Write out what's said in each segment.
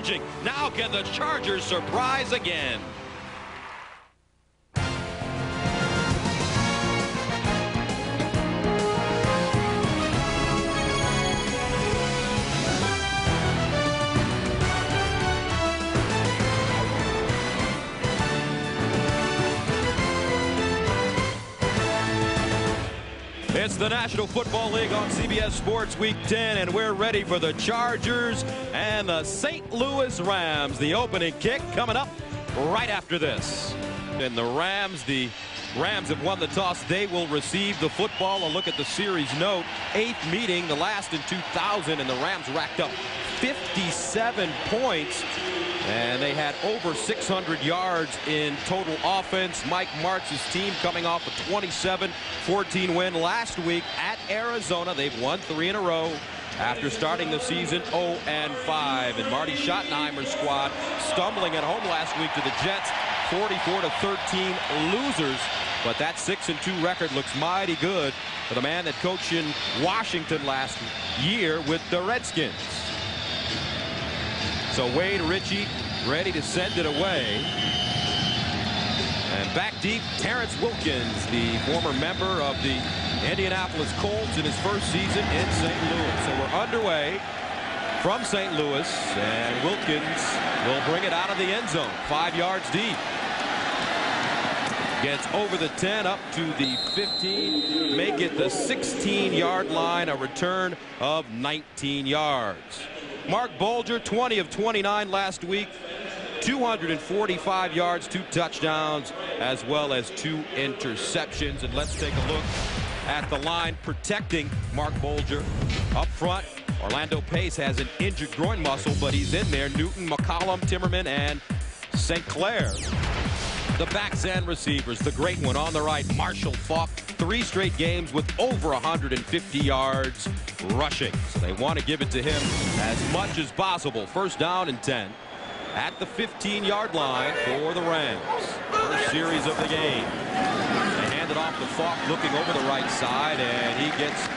surging. Now can the Chargers surprise again? It's the National Football League on CBS Sports Week 10, and we're ready for the Chargers and the St. Louis Rams. The opening kick coming up right after this. And the Rams have won the toss. They will receive the football. A look at the series note. 8th meeting, the last in 2000, and the Rams racked up 57 points. And they had over 600 yards in total offense. Mike Martz's team coming off a 27-14 win last week at Arizona. They've won 3 in a row after starting the season 0-5. And Marty Schottenheimer's squad stumbling at home last week to the Jets, 44-13 losers. But that 6-2 record looks mighty good for the man that coached in Washington last year with the Redskins. So Wade Ritchie ready to send it away. And back deep, Terrence Wilkins, the former member of the Indianapolis Colts in his first season in St. Louis. So we're underway from St. Louis, and Wilkins will bring it out of the end zone, 5 yards deep. Gets over the 10, up to the 15, make it the 16-yard line, a return of 19 yards. Mark Bulger, 20 of 29 last week, 245 yards, 2 touchdowns, as well as 2 interceptions. And let's take a look at the line protecting Mark Bulger. Up front, Orlando Pace has an injured groin muscle, but he's in there. Newton, McCollum, Timmerman, and St. Clair. The backs and receivers, the great one on the right, Marshall Faulk, 3 straight games with over 150 yards rushing. So they want to give it to him as much as possible. First down and 10 at the 15-yard line for the Rams. First series of the game. They hand it off to Faulk, looking over the right side, and he gets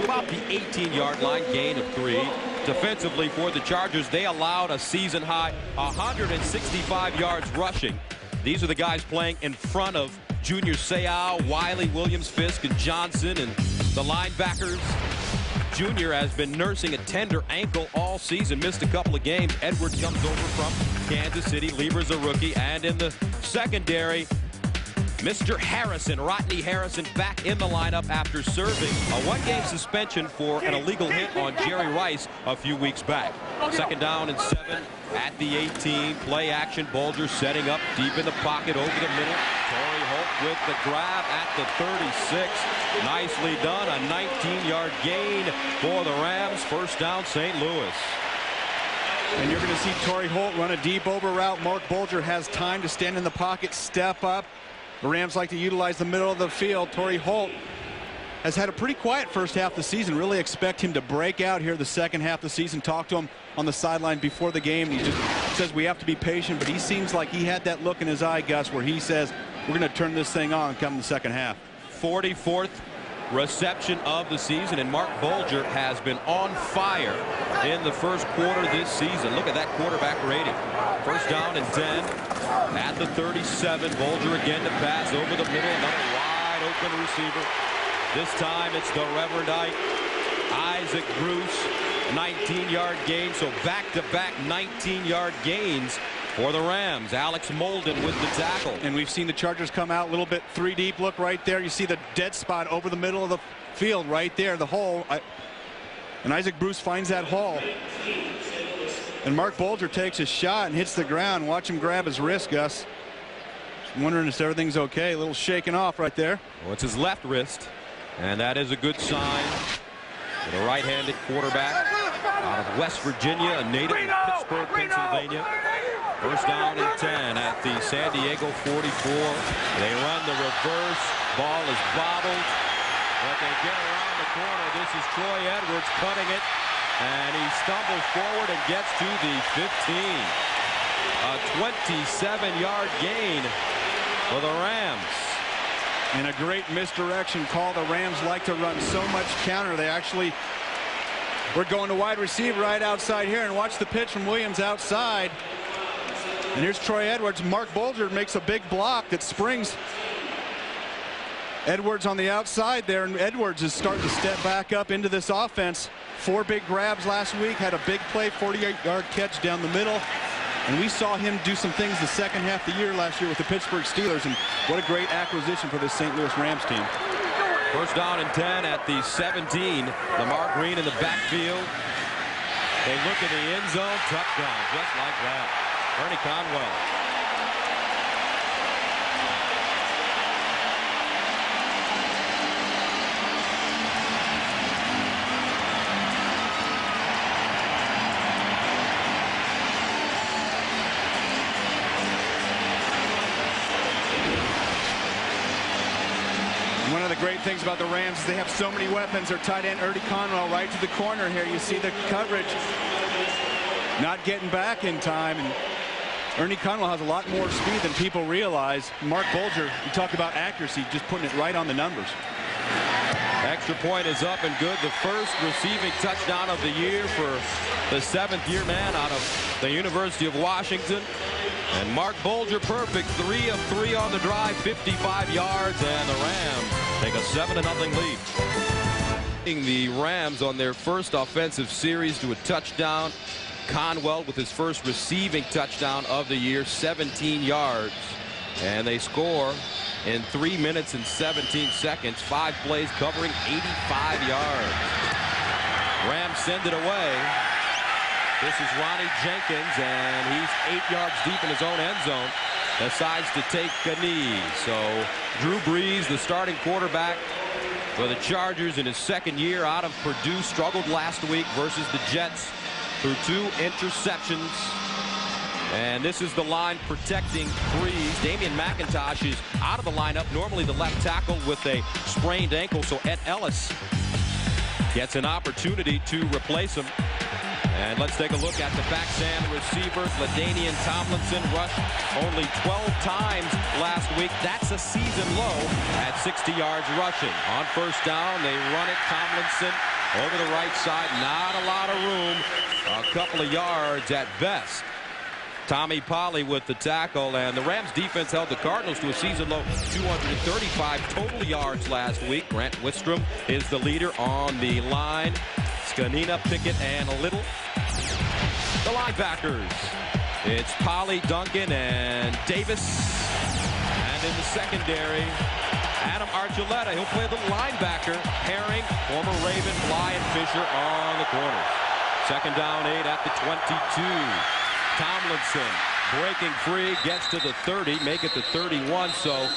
about the 18-yard line, gain of 3. Defensively for the Chargers, they allowed a season-high 165 yards rushing. These are the guys playing in front of Junior Seau, Wiley, Williams, Fisk, and Johnson, and the linebackers. Junior has been nursing a tender ankle all season, missed a couple of games. Edwards comes over from Kansas City. Lieber's a rookie. And in the secondary, Mr. Harrison, Rodney Harrison, back in the lineup after serving a 1-game suspension for an illegal hit on Jerry Rice a few weeks back. Second down and 7 at the 18. Play action. Bulger setting up deep in the pocket over the middle. Torrey Holt with the grab at the 36. Nicely done. A 19-yard gain for the Rams. First down, St. Louis. And you're going to see Torrey Holt run a deep over route. Mark Bulger has time to stand in the pocket, step up. The Rams like to utilize the middle of the field. Torrey Holt has had a pretty quiet first half of the season. Really expect him to break out here the second half of the season. Talked to him on the sideline before the game. He just says we have to be patient, but he seems like he had that look in his eye, Gus, where he says we're going to turn this thing on come the second half. 44th reception of the season, and Mark Bulger has been on fire in the first quarter this season. Look at that quarterback rating. First down and 10 at the 37. Bulger again to pass over the middle. Another wide open receiver. This time it's the Reverend Isaac Bruce. 19-yard gain, so back-to-back 19-yard gains for the Rams. Alex Molden with the tackle. And we've seen the Chargers come out a little bit 3 deep. Look right there. You see the dead spot over the middle of the field right there, the hole. And Isaac Bruce finds that hole. And Mark Bulger takes a shot and hits the ground. Watch him grab his wrist, Gus. Just wondering if everything's okay. A little shaken off right there. Well, it's his left wrist, and that is a good sign. The right-handed quarterback out of West Virginia, a native of Pittsburgh, Pennsylvania. First down and 10 at the San Diego 44. They run the reverse. Ball is bobbled, but they get around the corner. This is Troy Edwards cutting it, and he stumbles forward and gets to the 15. A 27-yard gain for the Rams. And a great misdirection call. The Rams like to run so much counter. They actually We're going to wide receiver right outside here, and watch the pitch from Williams outside. And here's Troy Edwards. Mark Bulger makes a big block that springs Edwards on the outside there, and Edwards is starting to step back up into this offense. 4 big grabs last week, had a big play, 48-yard catch down the middle. And we saw him do some things the second half of the year last year with the Pittsburgh Steelers, and what a great acquisition for this St. Louis Rams team. First down and 10 at the 17. Lamar Green in the backfield. They look in the end zone, touchdown, just like that. Ernie Conwell. One of the great things about the Rams is they have so many weapons. Their tight end, Ernie Conwell, right to the corner here. You see the coverage not getting back in time. And Ernie Conwell has a lot more speed than people realize. Mark Bulger, you talk about accuracy, just putting it right on the numbers. Extra point is up and good. The first receiving touchdown of the year for the 7th-year man out of the University of Washington. And Mark Bulger perfect, 3 of 3 on the drive, 55 yards, and the Rams take a 7-0 lead. The Rams on their first offensive series to a touchdown. Conwell with his first receiving touchdown of the year, 17 yards. And they score in 3 minutes and 17 seconds, 5 plays covering 85 yards. Rams send it away. This is Ronnie Jenkins, and he's 8 yards deep in his own end zone. Decides to take a knee. So Drew Brees, the starting quarterback for the Chargers in his 2nd year out of Purdue, struggled last week versus the Jets through 2 interceptions. And this is the line protecting Brees. Damian McIntosh is out of the lineup, normally the left tackle with a sprained ankle, so Ed Ellis gets an opportunity to replace him. And let's take a look at the back-stand receivers. LaDainian Tomlinson rushed only 12 times last week. That's a season low at 60 yards rushing. On first down, they run it. Tomlinson over the right side. Not a lot of room. A couple of yards at best. Tommy Polley with the tackle, and the Rams defense held the Cardinals to a season low 235 total yards last week. Grant Wistrom is the leader on the line. Skanina, Pickett, and Little. The linebackers. It's Polley, Duncan, and Davis. And in the secondary, Adam Archuleta. He'll play the linebacker. Herring, former Raven, Bly, and Fisher on the corners. 2nd down, 8 at the 22. Tomlinson breaking free, gets to the 30, make it the 31. So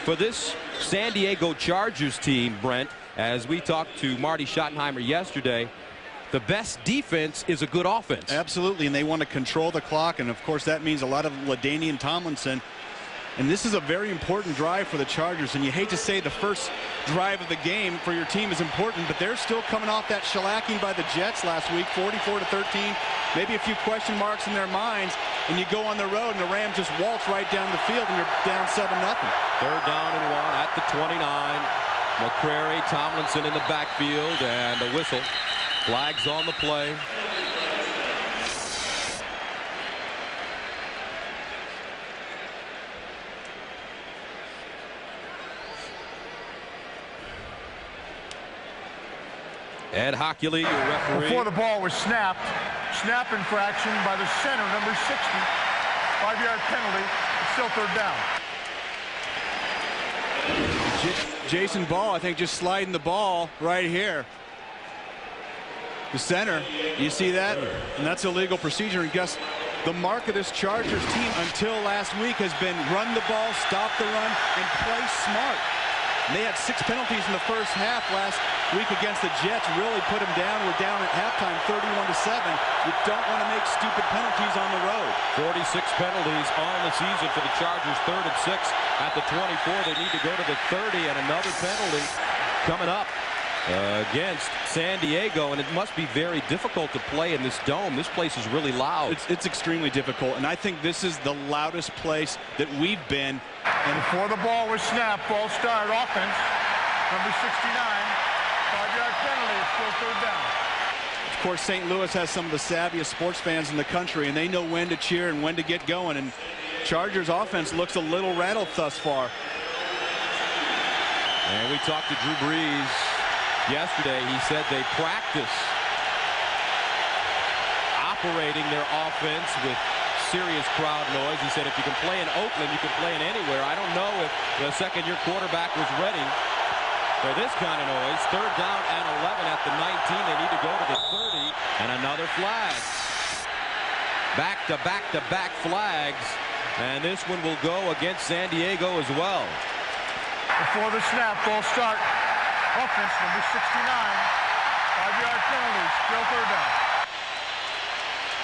for this San Diego Chargers team, Brent, as we talked to Marty Schottenheimer yesterday, the best defense is a good offense. Absolutely, and they want to control the clock, and of course that means a lot of LaDainian Tomlinson. And this is a very important drive for the Chargers, and you hate to say the first drive of the game for your team is important, but they're still coming off that shellacking by the Jets last week, 44-13. Maybe a few question marks in their minds, and you go on the road, and the Rams just waltz right down the field, and you're down 7-0. 3rd down and 1 at the 29. McCrary, Tomlinson in the backfield, and the whistle. Flags on the play. Ed Hockley, your referee. Before the ball was snapped, snap infraction by the center, number 60. 5-yard penalty. It's still 3rd down. Jason Ball, I think, just sliding the ball right here. The center, you see that? And that's illegal procedure. And guess the mark of this Chargers team until last week has been run the ball, stop the run, and play smart. And they had 6 penalties in the first half last week against the Jets. Really put them down. We're down at halftime 31-7. You don't want to make stupid penalties on the road. 46 penalties on the season for the Chargers. 3rd and 6 at the 24. They need to go to the 30, and another penalty coming up against San Diego, and it must be very difficult to play in this dome. This place is really loud. It's extremely difficult, and I think this is the loudest place that we've been. And before the ball was snapped, ball started, offense, number 69, 5-yard penalty, it's still 3rd down. course, St. Louis has some of the savviest sports fans in the country, and they know when to cheer and when to get going. And Chargers offense looks a little rattled thus far. And we talked to Drew Brees yesterday. He said they practice operating their offense with serious crowd noise. He said if you can play in Oakland, you can play in anywhere. I don't know if the second-year quarterback was ready for this kind of noise. 3rd down and 11 at the 19. They need to go to the 30. And another flag. Back-to-back-to-back flags. And this one will go against San Diego as well. Before the snap, ball start. Offense number 69. 5-yard penalty. Still 3rd down.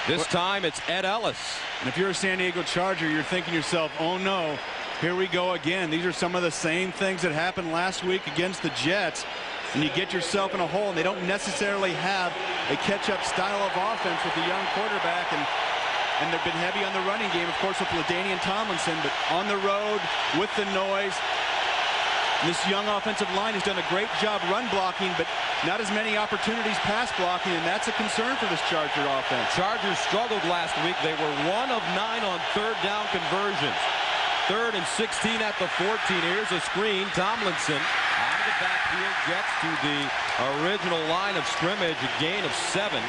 This time it's Ed Ellis. And if you're a San Diego Charger, you're thinking to yourself, oh no, here we go again. These are some of the same things that happened last week against the Jets. And you get yourself in a hole, and they don't necessarily have a catch-up style of offense with a young quarterback. And they've been heavy on the running game, of course, with LaDainian Tomlinson, but on the road with the noise. This young offensive line has done a great job run blocking, but not as many opportunities pass blocking, and that's a concern for this Charger offense. Chargers struggled last week. They were 1 of 9 on 3rd down conversions. 3rd and 16 at the 14. Here's a screen. Tomlinson out of the backfield gets to the original line of scrimmage, a gain of 7.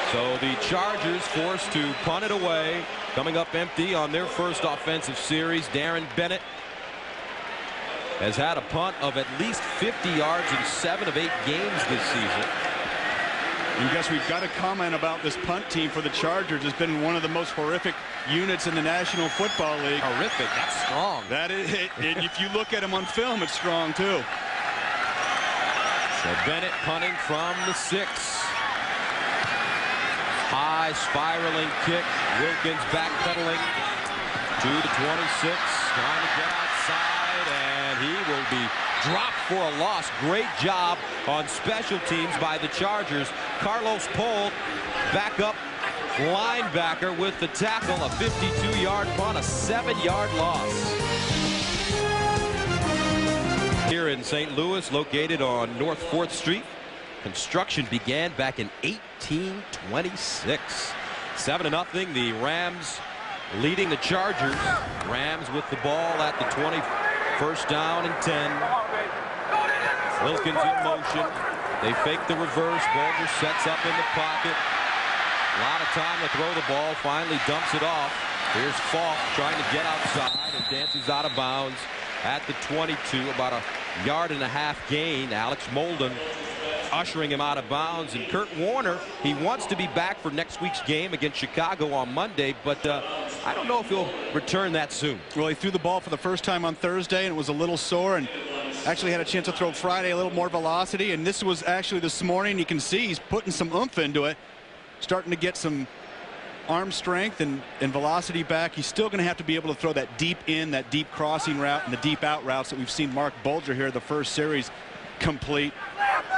So the Chargers forced to punt it away. Coming up empty on their first offensive series. Darren Bennett has had a punt of at least 50 yards in 7 of 8 games this season. And I guess we've got to comment about this punt team for the Chargers. It's been one of the most horrific units in the National Football League. Horrific. That's strong. That is it. If you look at them on film, it's strong too. So Bennett punting from the 6. High spiraling kick. Wilkins backpedaling to the 26. Trying to get outside, and he will be dropped for a loss. Great job on special teams by the Chargers. Carlos Pohl, backup linebacker with the tackle. A 52-yard punt, a 7-yard loss. Here in St. Louis, located on North 4th Street. Construction began back in 1826. 7-0. The Rams leading the Chargers. Rams with the ball at the 20. 1st down and 10. Wilkins in motion. They fake the reverse. Bulger sets up in the pocket. A lot of time to throw the ball. Finally dumps it off. Here's Falk trying to get outside and dances out of bounds at the 22. About a 1.5 yard gain. Alex Molden ushering him out of bounds. And Kurt Warner, he wants to be back for next week's game against Chicago on Monday, but I don't know if he'll return that soon. Well, he threw the ball for the first time on Thursday, and it was a little sore, and actually had a chance to throw Friday a little more velocity, and this was actually this morning. You can see he's putting some oomph into it, starting to get some arm strength and velocity back. He's still going to have to be able to throw that deep in, that deep crossing route, and the deep out routes that we've seen Mark Bulger here the first series complete.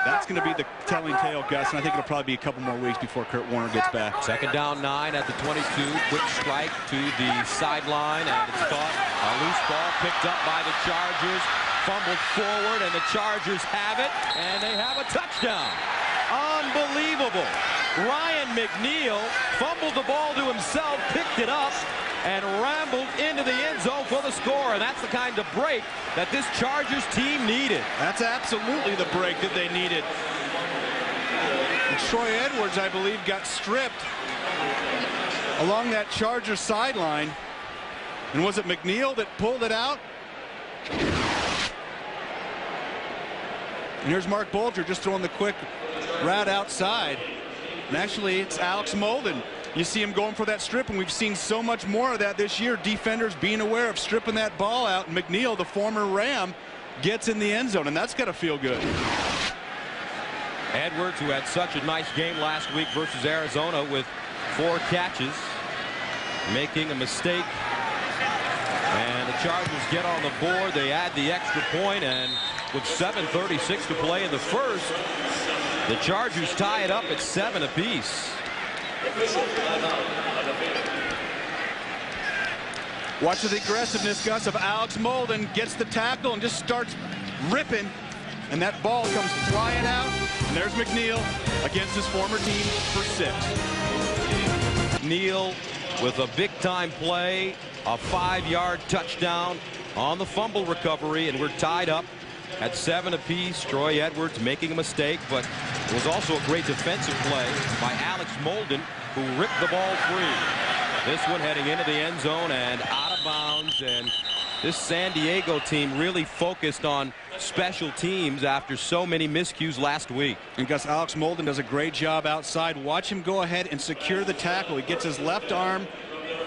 That's going to be the telling tale, Gus, and I think it'll probably be a couple more weeks before Kurt Warner gets back. 2nd down 9 at the 22. Quick strike to the sideline, and it's caught. A loose ball picked up by the Chargers. Fumbled forward, and the Chargers have it, and they have a touchdown. Unbelievable. Ryan McNeil fumbled the ball to himself, picked it up, and rambled into the end zone for the score. And that's the kind of break that this Chargers team needed. That's absolutely the break that they needed. And Troy Edwards, I believe, got stripped along that Chargers sideline. And was it McNeil that pulled it out? And here's Mark Bulger just throwing the quick route outside. And actually, it's Alex Molden. You see him going for that strip, and we've seen so much more of that this year. Defenders being aware of stripping that ball out. And McNeil, the former Ram, gets in the end zone, and that's got to feel good. Edwards, who had such a nice game last week versus Arizona with 4 catches, making a mistake. And the Chargers get on the board. They add the extra point, and with 7:36 to play in the first, the Chargers tie it up at 7 apiece. Watch the aggressiveness, Gus, of Alex Molden. Gets the tackle and just starts ripping and that ball comes flying out, and there's McNeil against his former team for 6. Neal with a big-time play, a 5-yard touchdown on the fumble recovery, and we're tied up at 7 apiece. Troy Edwards making a mistake, but it was also a great defensive play by Alex Molden, who ripped the ball free. This one heading into the end zone and out of bounds, and this San Diego team really focused on special teams after so many miscues last week. And Gus, Alex Molden does a great job outside. Watch him go ahead and secure the tackle. He gets his left arm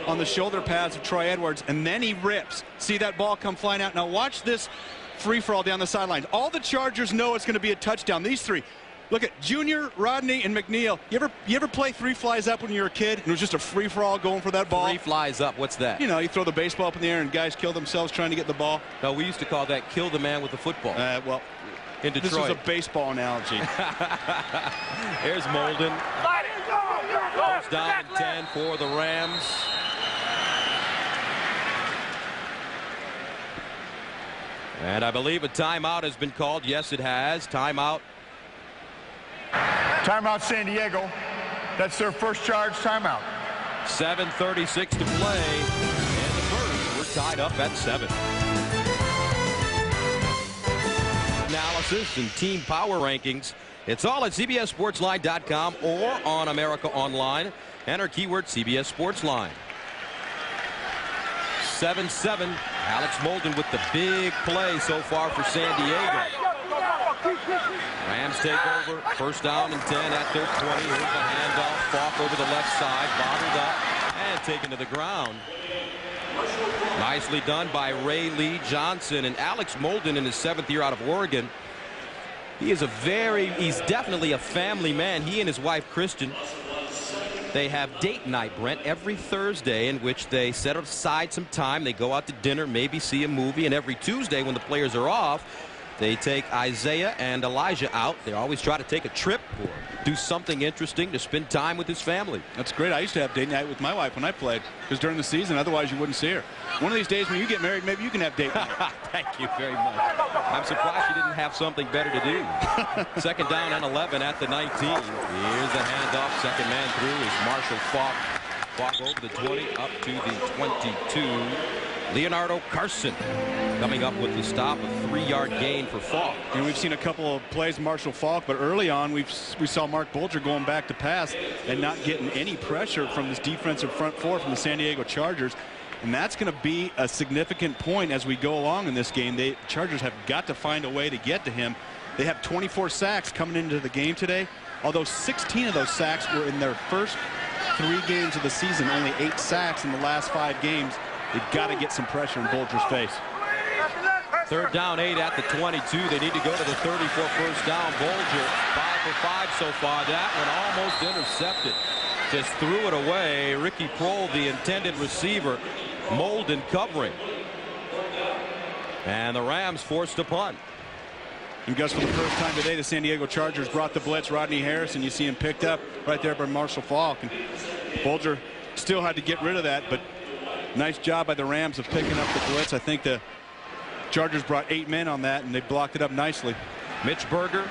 on the shoulder pads of Troy Edwards, and then he rips. See that ball come flying out. Now watch this free-for-all down the sidelines. All the Chargers know it's going to be a touchdown. These three. Look at Junior, Rodney, and McNeil. You ever play 3 flies up when you were a kid? And it was just a free-for-all going for that ball? 3 flies up. What's that? You know, you throw the baseball up in the air and guys kill themselves trying to get the ball. No, we used to call that kill the man with the football. Well, in Detroit. This is a baseball analogy. Here's Molden. First down and 10 for the Rams. And I believe a timeout has been called. Yes, it has. Timeout. Timeout San Diego. That's their first charge timeout. 7:36 to play in the first. We're tied up at 7. Analysis and team power rankings. It's all at CBSSportsLine.com or on America Online. Enter keyword CBS Sports Line. 7-7. Alex Molden with the big play so far for San Diego. Rams take over. First down and 10 at their 20. Here's the handoff. Falk over the left side. Bottled up and taken to the ground. Nicely done by Ray Lee Johnson. And Alex Molden in his 7th year out of Oregon. He's definitely a family man. He and his wife, Kristen, they have date night, Brent, every Thursday in which they set aside some time. They go out to dinner, maybe see a movie, and every Tuesday when the players are off, they take Isaiah and Elijah out. They always try to take a trip or do something interesting to spend time with his family. That's great. I used to have date night with my wife when I played, because during the season, otherwise you wouldn't see her. One of these days when you get married, maybe you can have date night. Thank you very much. I'm surprised you didn't have something better to do. Second down and 11 at the 19. Here's a handoff. Second man through is Marshall Falk. Falk over the 20 up to the 22. Leonardo Carson coming up with the stop, a 3-yard gain for Falk. And we've seen a couple of plays Marshall Falk, but early on we saw Mark Bulger going back to pass and not getting any pressure from this defensive front four from the San Diego Chargers. And that's going to be a significant point as we go along in this game. The Chargers have got to find a way to get to him. They have 24 sacks coming into the game today, although 16 of those sacks were in their first 3 games of the season. Only 8 sacks in the last 5 games. They've got to get some pressure in Bulger's face. Third down, 8 at the 22. They need to go to the 30 for first down. Bulger 5 for 5 so far. That one almost intercepted. Just threw it away. Ricky Prohl, the intended receiver. Molden covering. And the Rams forced a punt. And Gus, for the first time today, the San Diego Chargers brought the blitz. Rodney Harrison, you see him picked up right there by Marshall Falk. And Bulger still had to get rid of that, but nice job by the Rams of picking up the blitz. I think the Chargers brought 8 men on that, and they blocked it up nicely. Mitch Berger,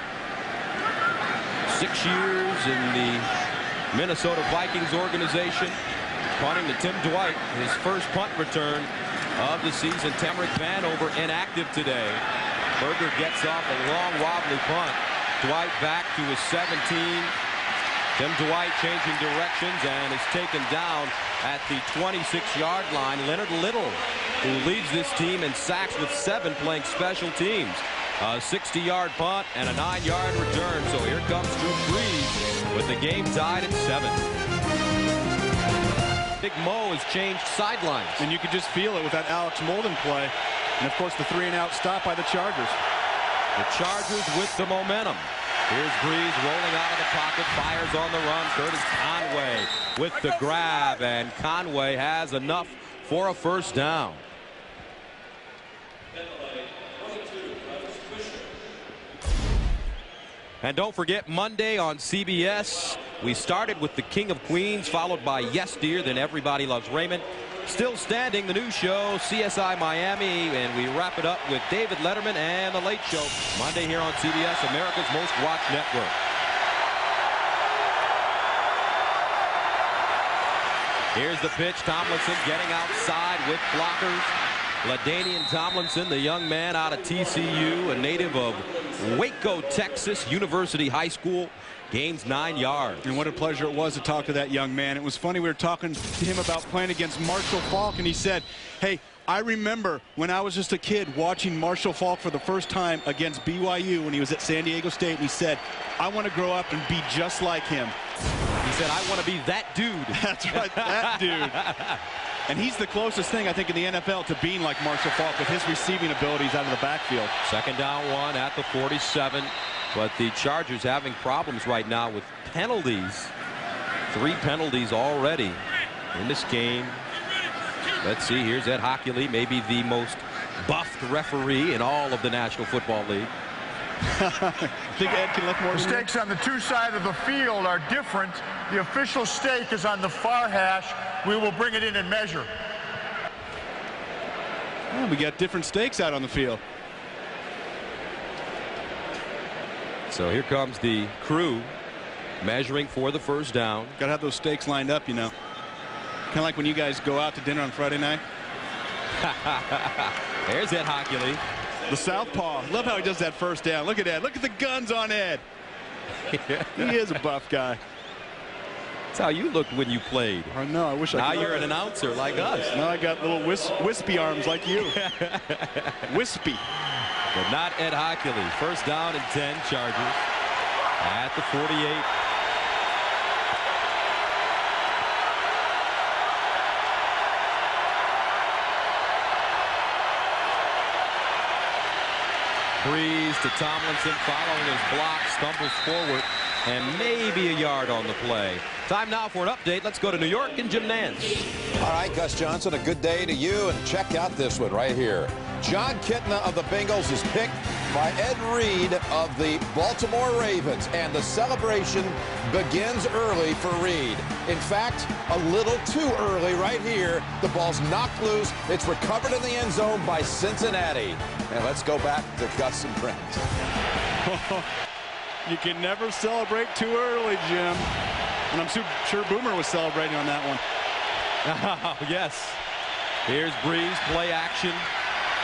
6 years in the Minnesota Vikings organization, punting to Tim Dwight, his first punt return of the season. Temerick Vanover inactive today. Berger gets off a long wobbly punt. Dwight back to his 17. Tim Dwight changing directions and is taken down at the 26-yard line. Leonard Little, who leads this team in sacks with 7 playing special teams. A 60-yard punt and a 9-yard return. So here comes Drew Brees with the game tied at 7. Big Mo has changed sidelines. And you could just feel it with that Alex Molden play. And, of course, the 3-and-out stop by the Chargers. The Chargers with the momentum. Here's Brees rolling out of the pocket, fires on the run. Curtis Conway with the grab, and Conway has enough for a first down. And don't forget, Monday on CBS, we started with the King of Queens, followed by Yes Dear, then Everybody Loves Raymond. Still standing, the new show, CSI Miami, and we wrap it up with David Letterman and The Late Show, Monday here on CBS, America's Most Watched Network. Here's the pitch. Tomlinson getting outside with blockers. LaDainian Tomlinson, the young man out of TCU, a native of Waco, Texas, University High School, gains 9 yards. And what a pleasure it was to talk to that young man. It was funny, we were talking to him about playing against Marshall Faulk, and he said, hey, I remember when I was just a kid watching Marshall Faulk for the first time against BYU when he was at San Diego State, and he said, I want to grow up and be just like him. He said, I want to be that dude. That's right, that dude. And he's the closest thing, I think, in the NFL to being like Marshall Faulk with his receiving abilities out of the backfield. 2nd down 1 at the 47. But the Chargers having problems right now with penalties. 3 penalties already in this game. Let's see, here's Ed Hockley, maybe the most buffed referee in all of the National Football League. I think Ed can lift more. The stakes on the two sides of the field are different. The official stake is on the far hash. We will bring it in and measure. Oh, we got different stakes out on the field. So here comes the crew measuring for the 1st down. Got to have those stakes lined up, you know. Kind of like when you guys go out to dinner on Friday night. There's Ed Hockley. The southpaw. Love how he does that 1st down. Look at Ed. Look at the guns on Ed. He is a buff guy. That's how you looked when you played. I know. I wish I could. Now you're an announcer like us. Now I got little wispy arms like you. Wispy. But not Ed Hockley. 1st down and 10, Chargers at the 48. Breeze to Tomlinson, following his block, stumbles forward, and maybe a yard on the play. Time now for an update. Let's go to New York and Jim Nantz. All right, Gus Johnson, a good day to you, and check out this one right here. Jon Kitna of the Bengals is picked by Ed Reed of the Baltimore Ravens, and the celebration begins early for Reed. In fact, a little too early right here. The ball's knocked loose. It's recovered in the end zone by Cincinnati. And let's go back to Gus and Brent. You can never celebrate too early, Jim. And I'm sure Boomer was celebrating on that one. Oh, yes. Here's Breeze, play action.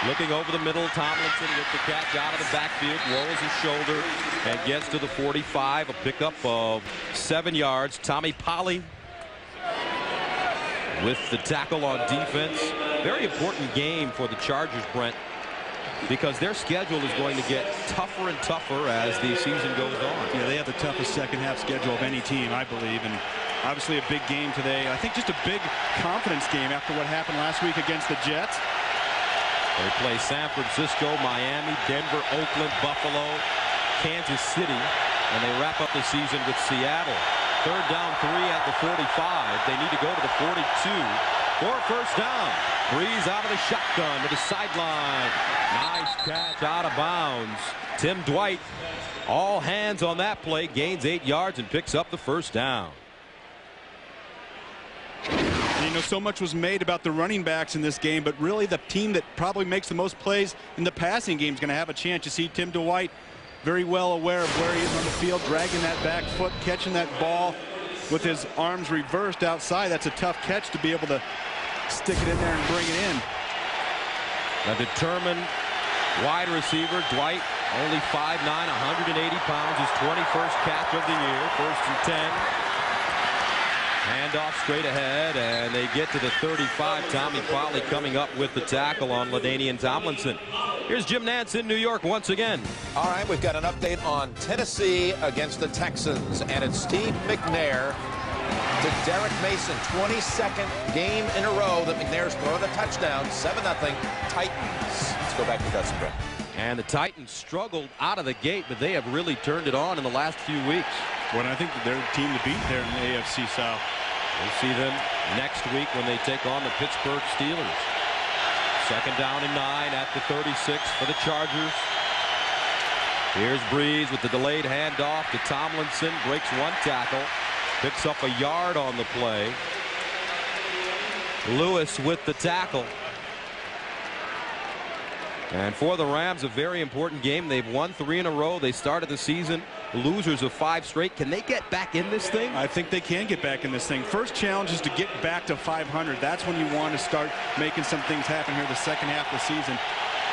Looking over the middle, Tomlinson with the catch out of the backfield, rolls his shoulder and gets to the 45, a pickup of 7 yards. Tommy Polley with the tackle on defense. Very important game for the Chargers, Brent, because their schedule is going to get tougher and tougher as the season goes on. Yeah, they have the toughest second half schedule of any team, I believe, and obviously a big game today. I think just a big confidence game after what happened last week against the Jets. They play San Francisco, Miami, Denver, Oakland, Buffalo, Kansas City, and they wrap up the season with Seattle. 3rd down 3 at the 45. They need to go to the 42 for a 1st down. Breeze out of the shotgun to the sideline. Nice catch out of bounds. Tim Dwight, all hands on that play, gains 8 yards and picks up the 1st down. You know, so much was made about the running backs in this game, but really the team that probably makes the most plays in the passing game is going to have a chance. You see Tim Dwight very well aware of where he is on the field, dragging that back foot, catching that ball with his arms reversed outside. That's a tough catch to be able to stick it in there and bring it in. A determined wide receiver, Dwight, only 5'9", 180 pounds, his 21st catch of the year, 1st and 10. Handoff straight ahead, and they get to the 35. Tommy Polley coming up with the tackle on LaDainian Tomlinson. Here's Jim Nantz in New York once again. All right, we've got an update on Tennessee against the Texans, and it's Steve McNair to Derek Mason. 22nd game in a row that McNair's thrown a touchdown. 7-0 Titans. Let's go back to Gus and Brent. And the Titans struggled out of the gate, but they have really turned it on in the last few weeks. Well, I think that they're the team to beat there in the AFC South. We'll see them next week when they take on the Pittsburgh Steelers. 2nd down and 9 at the 36 for the Chargers. Here's Breeze with the delayed handoff to Tomlinson. Breaks one tackle. Picks up a yard on the play. Lewis with the tackle. And for the Rams, a very important game. They've won 3 in a row. They started the season losers of 5 straight. Can they get back in this thing? I think they can get back in this thing. First challenge is to get back to 500. That's when you want to start making some things happen here the second half of the season.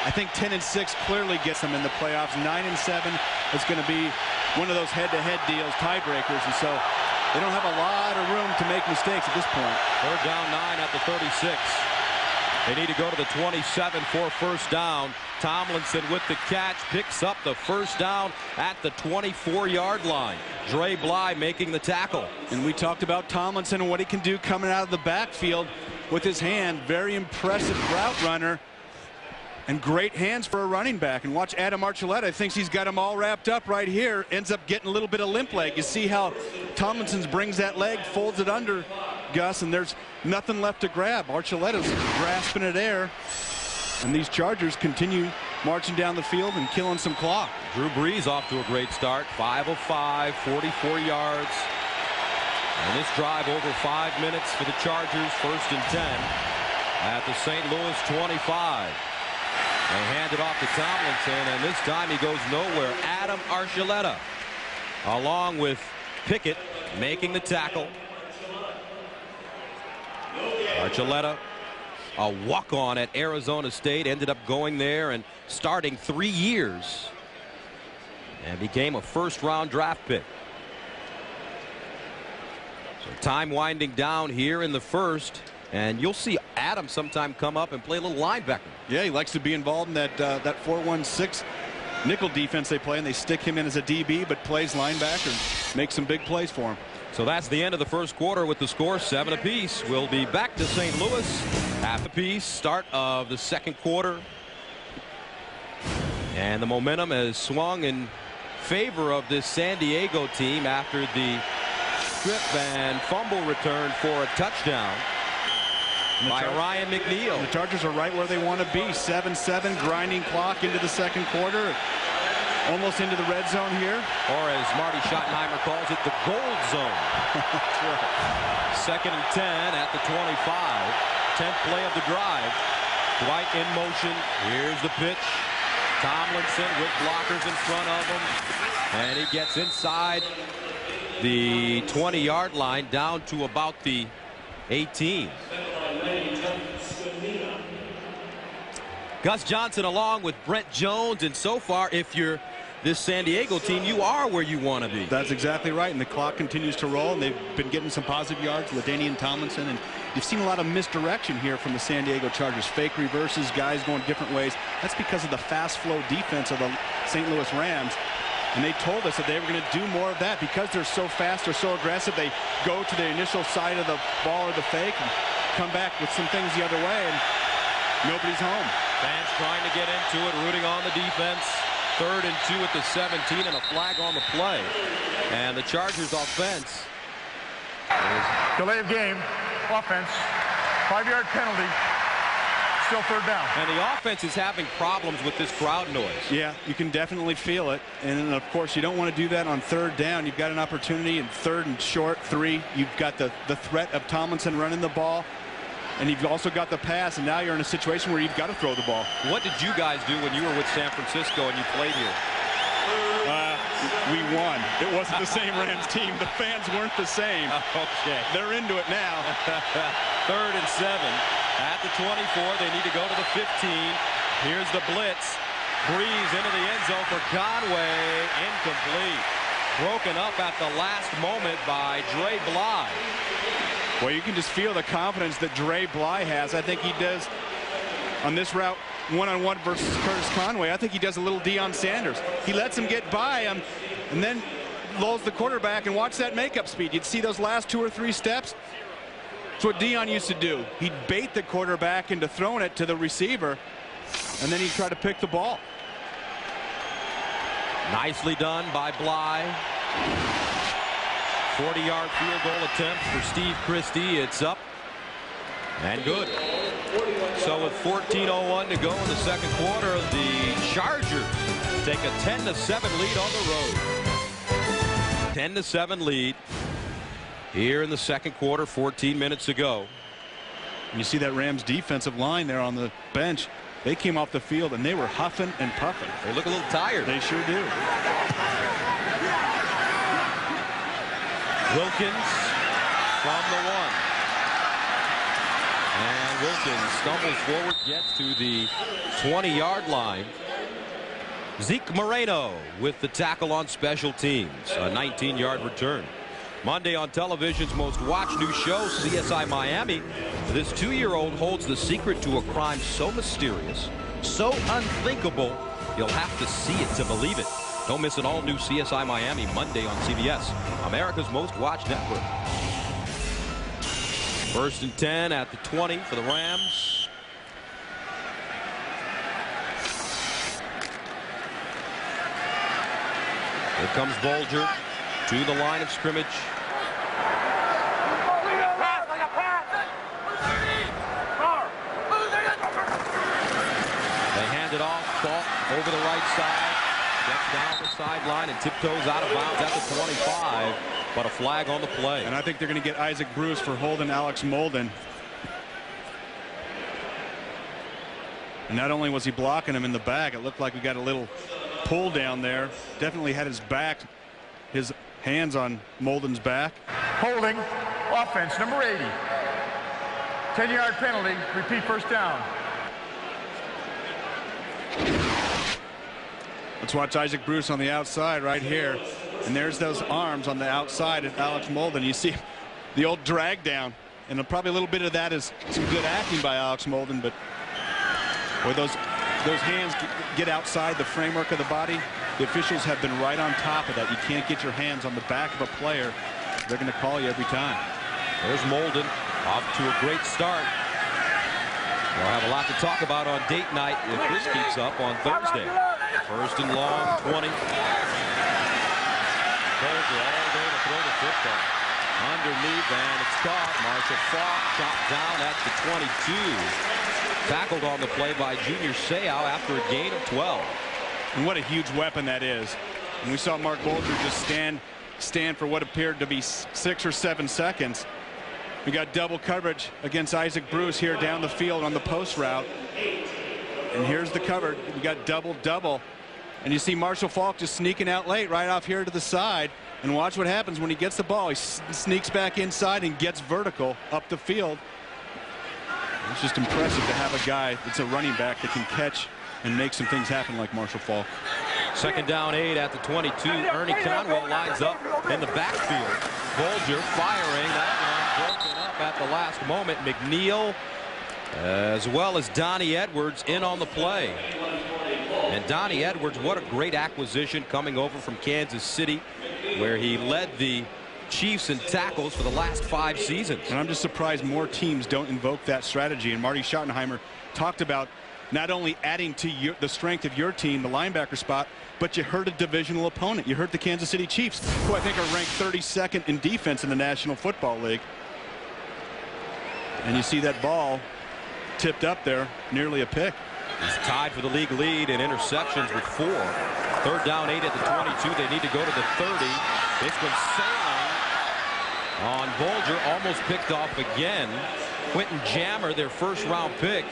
I think 10-6 clearly gets them in the playoffs. 9-7 is going to be one of those head-to-head deals, tiebreakers, and so they don't have a lot of room to make mistakes at this point. They're down 9 at the 36. They need to go to the 27 for first down. Tomlinson with the catch, picks up the first down at the 24-yard line. Dre Bly making the tackle. And we talked about Tomlinson and what he can do coming out of the backfield with his hand. Very impressive route runner. And great hands for a running back. And watch Adam Archuleta. Thinks he's got him all wrapped up right here. Ends up getting a little bit of limp leg. You see how Tomlinson brings that leg, folds it under, Gus, and there's nothing left to grab. Archuleta's grasping at air. And these Chargers continue marching down the field and killing some clock. Drew Brees off to a great start. 5 of 5, 44 yards. And this drive over 5 minutes for the Chargers. 1st and 10 at the St. Louis 25. They hand it off to Tomlinson, and this time he goes nowhere. Adam Archuleta, along with Pickett, making the tackle. Archuleta, a walk-on at Arizona State, ended up going there and starting 3 years, and became a first-round draft pick. So time winding down here in the first. And you'll see Adam sometime come up and play a little linebacker. Yeah, he likes to be involved in that 4-1-6 nickel defense they play, and they stick him in as a DB, but plays linebacker, makes some big plays for him. So that's the end of the first quarter with the score 7 apiece. We'll be back to St. Louis. Half apiece, start of the second quarter. And the momentum has swung in favor of this San Diego team after the strip and fumble return for a touchdown by Ryan McNeil. The Chargers are right where they want to be. 7-7, grinding clock into the second quarter. Almost into the red zone here. Or as Marty Schottenheimer calls it, the gold zone. That's right. 2nd and 10 at the 25. 10th play of the drive. Dwight in motion. Here's the pitch. Tomlinson with blockers in front of him. And he gets inside the 20-yard line down to about the 18. Gus Johnson along with Brent Jones, and so far, if you're this San Diego team, you are where you want to be. That's exactly right, and the clock continues to roll, and they've been getting some positive yards, LaDainian Tomlinson, and you've seen a lot of misdirection here from the San Diego Chargers. Fake reverses, guys going different ways. That's because of the fast flow defense of the St. Louis Rams. And they told us that they were going to do more of that because they're so fast, they're so aggressive. They go to the initial side of the ball or the fake and come back with some things the other way, and nobody's home. Fans trying to get into it, rooting on the defense. 3rd and 2 at the 17 and a flag on the play. And the Chargers offense. Delay of game, offense, 5-yard penalty. Still 3rd down. And the offense is having problems with this crowd noise. Yeah, you can definitely feel it. And of course, you don't want to do that on 3rd down. You've got an opportunity in 3rd and short, 3. You've got the threat of Tomlinson running the ball. And you've also got the pass, and now you're in a situation where you've got to throw the ball. What did you guys do when you were with San Francisco and you played here? We won. It wasn't the same Rams team. The fans weren't the same. Okay. They're into it now. 3rd and 7 at the 24. They need to go to the 15. Here's the blitz. Breeze into the end zone for Conway. Incomplete. Broken up at the last moment by Dre Bly. Well, you can just feel the confidence that Dre Bly has. I think he does on this route one-on-one versus Curtis Conway. I think he does a little Deion Sanders. He lets him get by him and then lulls the quarterback, and watch that makeup speed. You'd see those last 2 or 3 steps. That's what Deion used to do. He'd bait the quarterback into throwing it to the receiver, and then he'd try to pick the ball. Nicely done by Bly. 40-yard field goal attempt for Steve Christie. It's up and good. So with 14:01 to go in the second quarter, the Chargers take a 10-7 lead on the road. 10-7 lead here in the second quarter, 14 minutes to go. And you see that Rams defensive line there on the bench. They came off the field and they were huffing and puffing. They look a little tired. They sure do. Wilkins from the 1. And Wilkins stumbles forward, gets to the 20-yard line. Zeke Moreno with the tackle on special teams. A 19-yard return. Monday on television's most watched new show, CSI Miami. This 2-year-old holds the secret to a crime so mysterious, so unthinkable, you'll have to see it to believe it. Don't miss an all-new CSI Miami Monday on CBS, America's most watched network. 1st and 10 at the 20 for the Rams. Here comes Bolger to the line of scrimmage. They hand it off. Falk over the right side. Gets down the sideline and tiptoes out of bounds at the 25. But a flag on the play. And I think they're going to get Isaac Bruce for holding Alex Molden. And not only was he blocking him in the back, it looked like we got a little pull down there. Definitely had his hands on Molden's back. Holding, offense, number 80. 10-yard penalty, repeat first down. Let's watch Isaac Bruce on the outside right here. And there's those arms on the outside of Alex Molden. You see the old drag down. And probably a little bit of that is some good acting by Alex Molden. But where those hands get outside the framework of the body, the officials have been right on top of that. You can't get your hands on the back of a player. They're going to call you every time. There's Molden off to a great start. We'll have a lot to talk about on date night if this keeps up on Thursday. 1st and long, 20. Bolger all day to throw the football. Underneath, and it's caught. Marshall Faulk chopped down at the 22. Tackled on the play by Junior Seau after a gain of 12. And what a huge weapon that is. And we saw Mark Bolger just stand for what appeared to be 6 or 7 seconds. We got double coverage against Isaac Bruce here down the field on the post route. And here's the cover. We got double. And you see Marshall Faulk just sneaking out late right off here to the side. And watch what happens when he gets the ball. He sneaks back inside and gets vertical up the field. It's just impressive to have a guy that's a running back that can catch and make some things happen like Marshall Faulk. 2nd down 8 at the 22. Ernie Conwell lines up in the backfield. Bolger firing. That one broken up at the last moment. McNeil as well as Donnie Edwards in on the play. And Donnie Edwards, what a great acquisition coming over from Kansas City, where he led the Chiefs in tackles for the last 5 seasons. And I'm just surprised more teams don't invoke that strategy. And Marty Schottenheimer talked about not only adding to the strength of your team, the linebacker spot, but you hurt a divisional opponent. You hurt the Kansas City Chiefs, who I think are ranked 32nd in defense in the National Football League. And you see that ball tipped up there, nearly a pick. He's tied for the league lead in interceptions with 4. 3rd down 8 at the 22. They need to go to the 30. This one's sailing on Bolger, almost picked off again. Quentin Jammer, their 1st-round pick,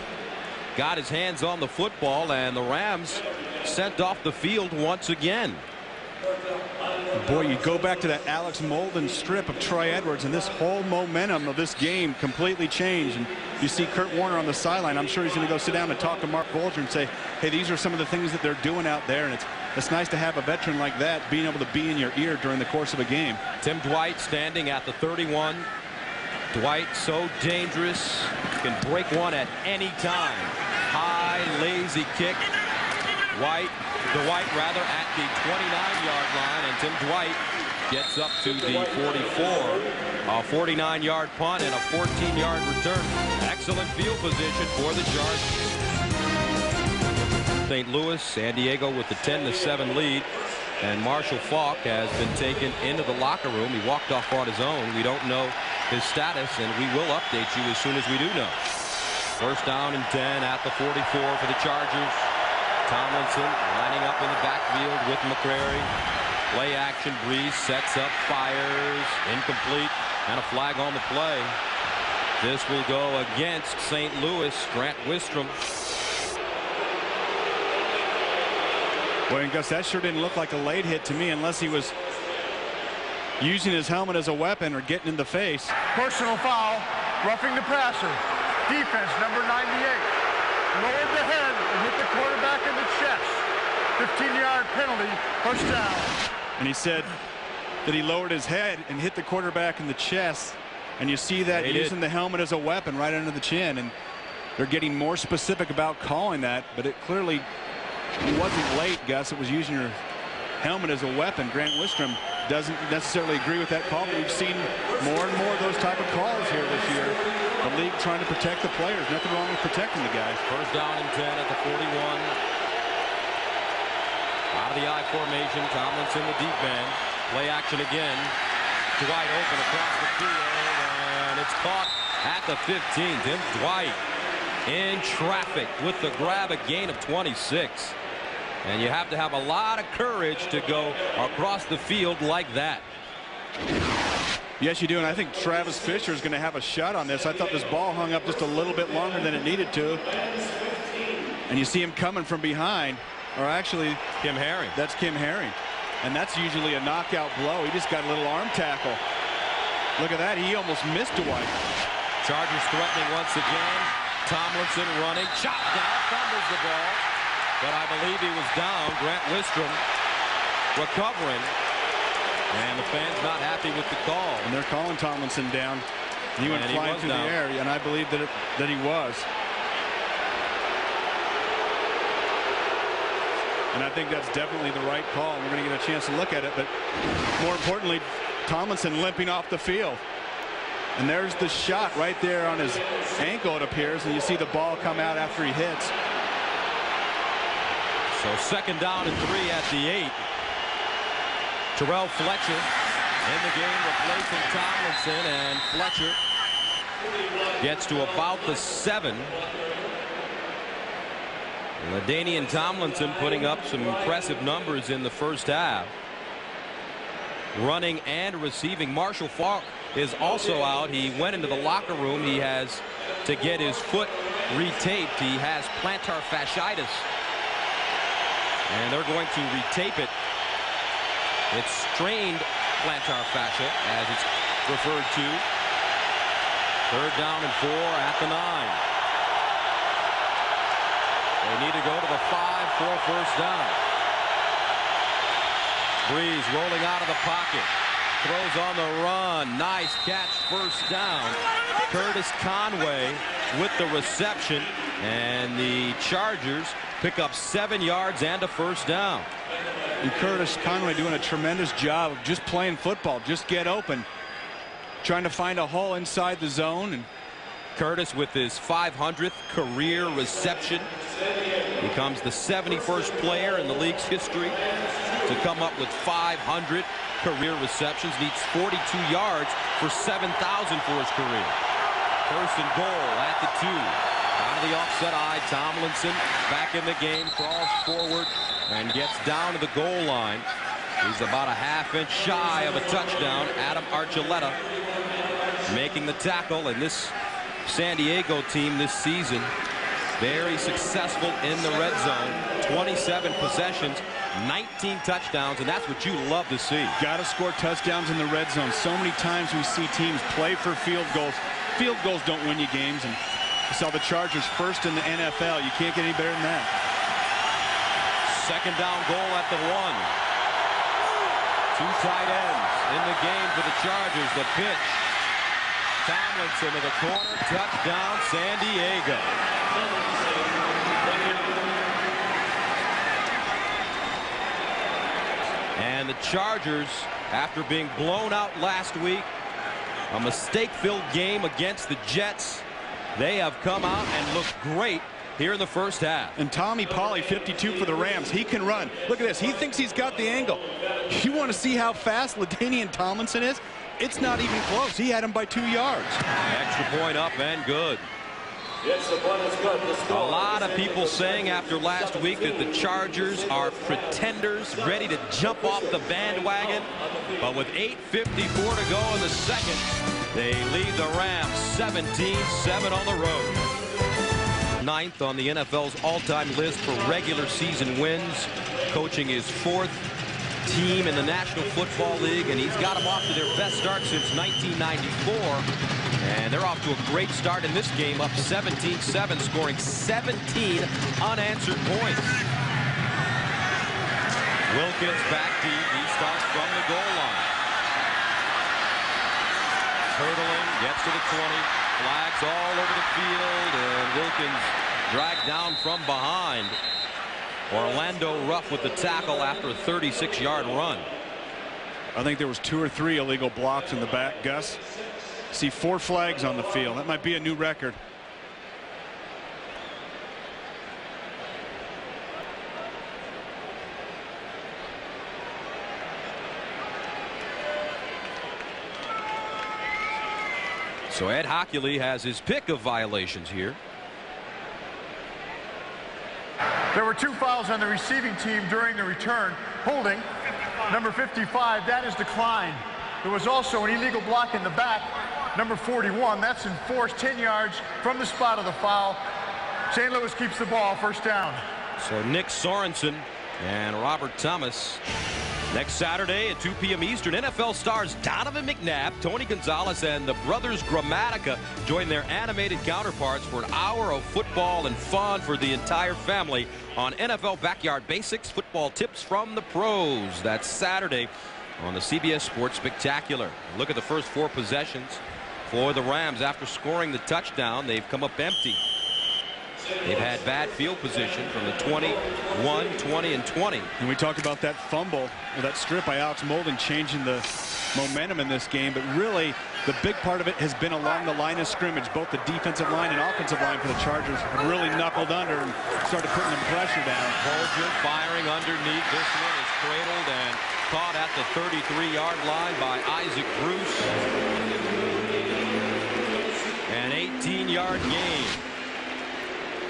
got his hands on the football, and the Rams sent off the field once again. Boy, you go back to that Alex Molden strip of Troy Edwards, and this whole momentum of this game completely changed. And you see Kurt Warner on the sideline. I'm sure he's going to go sit down and talk to Mark Bolger and say, hey, these are some of the things that they're doing out there. And it's nice to have a veteran like that being able to be in your ear during the course of a game. Tim Dwight standing at the 31. Dwight so dangerous, can break one at any time. High, lazy kick. Dwight rather at the 29-yard line, and Tim Dwight gets up to the 44. A 49-yard punt and a 14-yard return. Excellent field position for the Chargers. St. Louis, San Diego with the 10-7 lead, and Marshall Faulk has been taken into the locker room. He walked off on his own. We don't know his status, and we will update you as soon as we do know. 1st down and 10 at the 44 for the Chargers. Tomlinson lining up in the backfield with McCrary. Play action. Breeze sets up, fires, incomplete, and a flag on the play. This will go against St. Louis. Grant Wistrom. Well, and Gus, that sure didn't look like a late hit to me unless he was using his helmet as a weapon or getting in the face. Personal foul, roughing the passer. Defense, number 98. Lowered the head and hit the quarterback in the chest. 15-yard penalty, first down. And he said that he lowered his head and hit the quarterback in the chest. And you see that using the helmet as a weapon right under the chin. And they're getting more specific about calling that, but it clearly wasn't late, Gus. It was using your helmet as a weapon. Grant Wistrom doesn't necessarily agree with that call, but we've seen more and more of those type of calls here this year. The league trying to protect the players. Nothing wrong with protecting the guys. First down and 10 at the 41. Out of the I formation, Tomlinson the deep end. Play action again. Dwight open across the field, and it's caught at the 15. Tim Dwight in traffic with the grab, a gain of 26. And you have to have a lot of courage to go across the field like that. Yes, you do, and I think Travis Fisher is going to have a shot on this. I thought this ball hung up just a little bit longer than it needed to. And you see him coming from behind, or actually Kim Herring. That's Kim Herring. And that's usually a knockout blow. He just got a little arm tackle. Look at that. He almost missed Dwight. Chargers threatening once again. Tomlinson running. Shot down. Fumbles the ball. But I believe he was down. Grant Wistrom recovering. And the fans not happy with the call. And they're calling Tomlinson down. He went flying through the air, and I believe that he was. And I think that's definitely the right call. We're going to get a chance to look at it. But more importantly, Tomlinson limping off the field. And there's the shot right there on his ankle, it appears. And you see the ball come out after he hits. So second down and 3 at the 8. Terrell Fletcher in the game replacing Tomlinson. And Fletcher gets to about the 7. LaDainian Tomlinson putting up some impressive numbers in the first half. Running and receiving. Marshall Faulk is also out. He went into the locker room. He has to get his foot retaped. He has plantar fasciitis. And they're going to retape it. It's strained plantar fascia, as it's referred to. Third down and 4 at the 9. They need to go to the 5 for first down. Breeze rolling out of the pocket. Throws on the run. Nice catch, first down. Curtis Conway with the reception. And the Chargers pick up 7 yards and a first down. And Curtis Conway doing a tremendous job of just playing football. Just get open. Trying to find a hole inside the zone. And Curtis with his 500th career reception. Becomes the 71st player in the league's history to come up with 500 career receptions. Needs 42 yards for 7,000 for his career. First and goal at the 2. Out of the offset eye, Tomlinson back in the game, crawls forward and gets down to the goal line. He's about a half-inch shy of a touchdown. Adam Archuleta making the tackle, and this San Diego team this season very successful in the red zone. 27 possessions, 19 touchdowns, and that's what you love to see. Got to score touchdowns in the red zone. So many times we see teams play for field goals. Field goals don't win you games, and you saw the Chargers first in the NFL. You can't get any better than that. Second down goal at the 1. 2 tight ends in the game for the Chargers. The pitch. Tomlinson to the corner. Touchdown, San Diego. And the Chargers, after being blown out last week, a mistake-filled game against the Jets, they have come out and looked great here in the first half. And Tommy Polley, 52 for the Rams. He can run. Look at this. He thinks he's got the angle. You want to see how fast LaDainian Tomlinson is? It's not even close. He had him by 2 yards. Extra point up and good. A lot of people saying after last week that the Chargers are pretenders, ready to jump off the bandwagon. But with 8:54 to go in the second, they lead the Rams 17-7 on the road. Ninth on the NFL's all-time list for regular season wins, coaching his fourth team in the National Football League, and he's got them off to their best start since 1994. And they're off to a great start in this game, up 17-7, scoring 17 unanswered points. Wilkins back deep. He starts from the goal line. Hurdling, gets to the 20. Flags all over the field, and Wilkins dragged down from behind. Orlando Ruff with the tackle after a 36-yard run. I think there was 2 or 3 illegal blocks in the back, Gus. See 4 flags on the field. That might be a new record. So Ed Hockley has his pick of violations here. There were 2 fouls on the receiving team during the return. Holding, number 55, that is declined. There was also an illegal block in the back, number 41. That's enforced 10 yards from the spot of the foul. St. Louis keeps the ball, first down. So Nick Sorensen and Robert Thomas. Next Saturday at 2 p.m. Eastern, NFL stars Donovan McNabb, Tony Gonzalez, and the brothers Gramatica join their animated counterparts for an hour of football and fun for the entire family on NFL Backyard Basics, football tips from the pros. That's Saturday on the CBS Sports Spectacular. Look at the first 4 possessions for the Rams. After scoring the touchdown, they've come up empty. They've had bad field position from the 21, 20, and 20. And we talked about that fumble, or that strip by Alex Molden changing the momentum in this game. But really, the big part of it has been along the line of scrimmage. Both the defensive line and offensive line for the Chargers have really knuckled under and started putting them pressure down. Bolger firing underneath. This one is cradled and caught at the 33-yard line by Isaac Bruce. An 18-yard gain.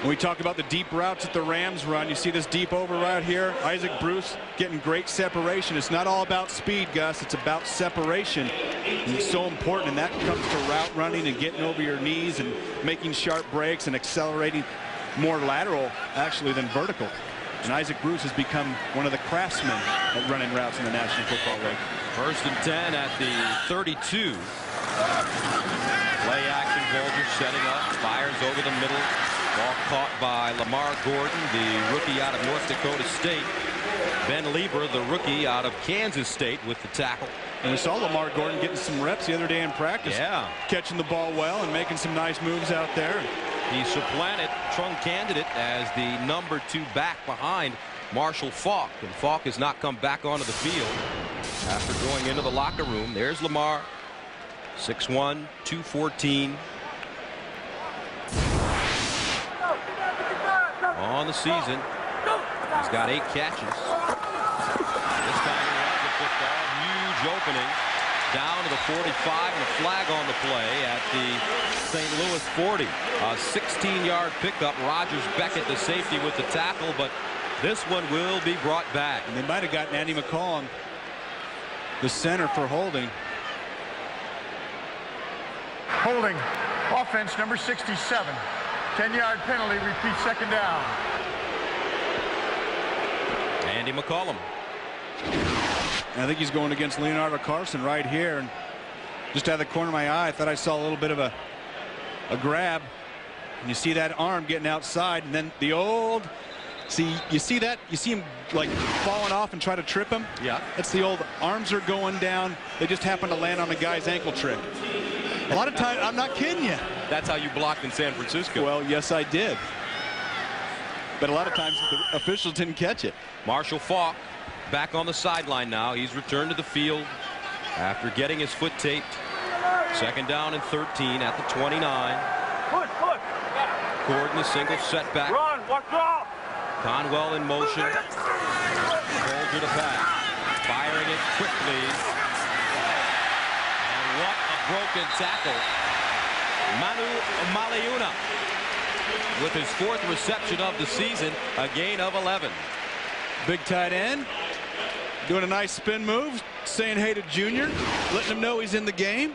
When we talk about the deep routes that the Rams run, you see this deep over right here. Isaac Bruce getting great separation. It's not all about speed, Gus. It's about separation. And it's so important, and that comes to route running and getting over your knees and making sharp breaks and accelerating more lateral, actually, than vertical. And Isaac Bruce has become one of the craftsmen at running routes in the National Football League. 1st and 10 at the 32. Play action, Bolger setting up, fires over the middle. Ball caught by Lamar Gordon, the rookie out of North Dakota State. Ben Lieber, the rookie out of Kansas State, with the tackle. And we saw Lamar Gordon getting some reps the other day in practice. Yeah. Catching the ball well and making some nice moves out there. He supplanted Trung Candidate as the number 2 back behind Marshall Faulk. And Faulk has not come back onto the field after going into the locker room. There's Lamar, 6'1", 214. On the season, he's got 8 catches. This time he runs the football. Huge opening down to the 45, and a flag on the play at the St. Louis 40. A 16-yard pickup. Rogers Beckett, the safety, with the tackle, but this one will be brought back. And they might have gotten Andy McCollum, the center, for holding. Holding, offense number 67. 10-yard penalty, repeat, second down. Andy McCollum. And I think he's going against Leonardo Carson right here. And just out of the corner of my eye, I thought I saw a little bit of a grab. And you see that arm getting outside, and then the old, you see that? You see him like falling off and try to trip him? Yeah. It's the old arms are going down. They just happen to land on the guy's ankle trick. A lot of times, I'm not kidding you. That's how you blocked in San Francisco. Well, yes, I did. But a lot of times the officials didn't catch it. Marshall Faulk back on the sideline now. He's returned to the field after getting his foot taped. 2nd down and 13 at the 29. Gordon, a single setback. Run, watch out! Conwell in motion. Bolger to pass. Firing it quickly. And what a broken tackle. Manu Maliuna with his 4th reception of the season, a gain of 11. Big tight end doing a nice spin move, saying hey to Junior, letting him know he's in the game.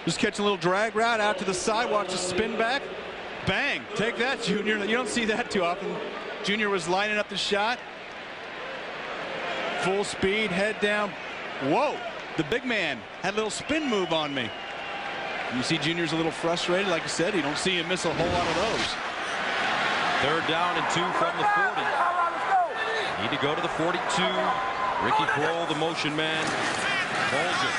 Just catching a little drag route out to the side, watch the spin back. Bang, take that, Junior. You don't see that too often. Junior was lining up the shot. Full speed, head down. Whoa, the big man had a little spin move on me. You see Junior's a little frustrated. Like I said, you don't see him miss a whole lot of those. 3rd down and 2 from the 40. Need to go to the 42. Ricky Kroll, the motion man. Bolger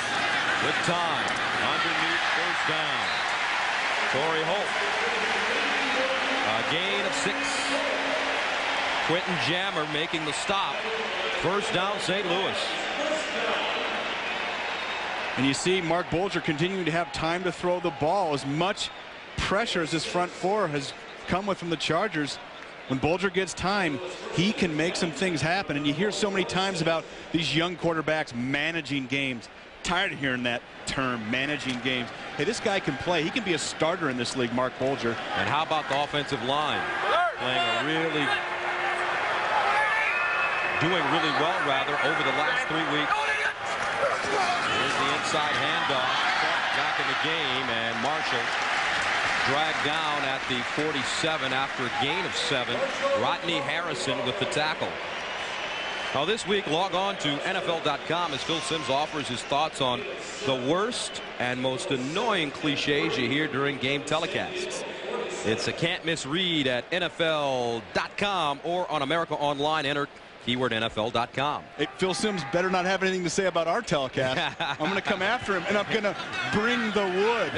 with time. Underneath, 1st down. Torrey Holt. A gain of 6. Quentin Jammer making the stop. 1st down, St. Louis. And you see Mark Bulger continuing to have time to throw the ball. As much pressure as this front 4 has come with from the Chargers, when Bulger gets time, he can make some things happen. And you hear so many times about these young quarterbacks managing games. Tired of hearing that term, managing games. Hey, this guy can play. He can be a starter in this league, Mark Bulger. And how about the offensive line? Doing really well, rather, over the last 3 weeks. Here's the inside handoff. Back in the game, and Marshall dragged down at the 47 after a gain of 7. Rodney Harrison with the tackle. Now this week, log on to NFL.com as Phil Simms offers his thoughts on the worst and most annoying cliches you hear during game telecasts. It's a can't miss read at NFL.com or on America Online. Enter keyword NFL.com. Hey, Phil Simms better not have anything to say about our telecast. I'm going to come after him, and I'm going to bring the wood.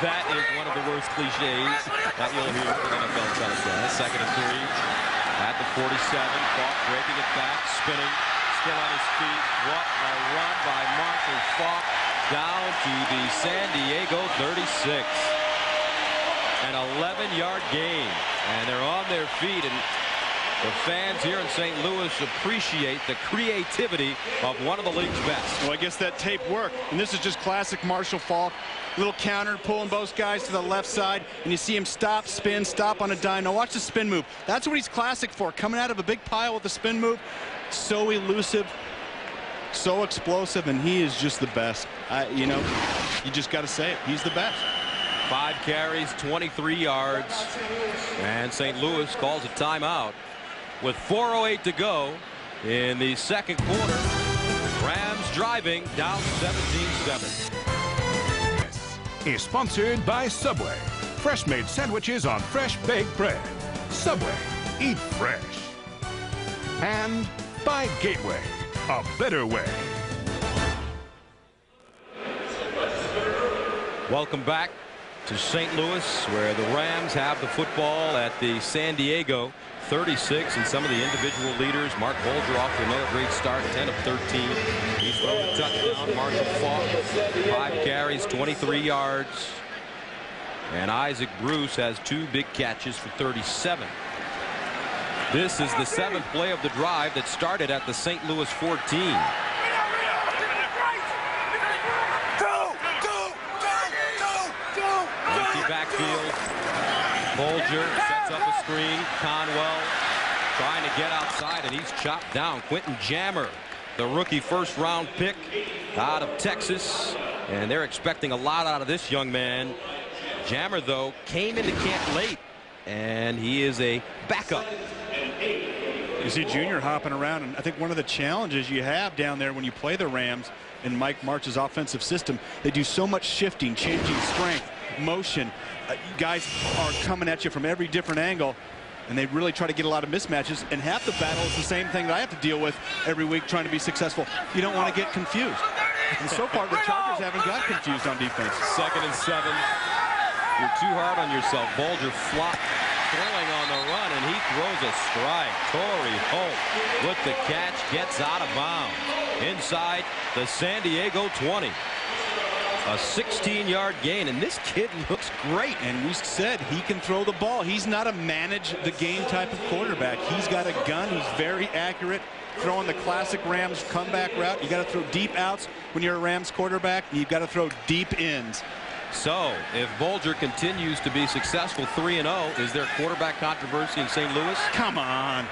That is one of the worst cliches that you'll hear from NFL telecast. 2nd and 3 at the 47. Falk breaking it back, spinning, still on his feet. What a run by Marshall Falk down to the San Diego 36. An 11-yard gain, and they're on their feet, and the fans here in St. Louis appreciate the creativity of one of the league's best. Well, I guess that tape worked, and this is just classic Marshall Falk. Little counter, pulling both guys to the left side, and you see him stop, spin, stop on a dime. Now watch the spin move. That's what he's classic for, coming out of a big pile with a spin move. So elusive, so explosive, and he is just the best. You know, you just got to say it. He's the best. 5 carries, 23 yards, and St. Louis calls a timeout with 4:08 to go in the 2nd quarter. Rams driving down 17-7. Is sponsored by Subway. Fresh made sandwiches on fresh baked bread. Subway, eat fresh. And by Gateway, a better way. Welcome back to St. Louis, where the Rams have the football at the San Diego 36, and some of the individual leaders. Mark Bulger off to another great start, 10 of 13. He's thrown a touchdown. Marshall Falk, 5 carries, 23 yards. And Isaac Bruce has 2 big catches for 37. This is the 7th play of the drive that started at the St. Louis 14. Empty backfield. Bulger sets up a screen. Conwell trying to get outside, and he's chopped down. Quentin Jammer, the rookie 1st-round pick out of Texas, and they're expecting a lot out of this young man. Jammer, though, came into camp late, and he is a backup. You see Junior hopping around, and I think one of the challenges you have down there when you play the Rams in Mike Martz's offensive system, they do so much shifting, changing strength, motion. Guys are coming at you from every different angle, and they really try to get a lot of mismatches, and half the battle is the same thing that I have to deal with every week trying to be successful. You don't want to get confused. And so far, the Chargers haven't got confused on defense. 2nd and 7. You're too hard on yourself. Bulger flop throwing on the run, and he throws a strike. Torrey Holt with the catch, gets out of bounds inside the San Diego 20. A 16-yard gain, and this kid looks great. And we said he can throw the ball. He's not a manage the game type of quarterback. He's got a gun. He's very accurate, throwing the classic Rams comeback route. You got to throw deep outs when you're a Rams quarterback. You've got to throw deep ins. So if Bulger continues to be successful 3-0, is there quarterback controversy in St. Louis? Come on.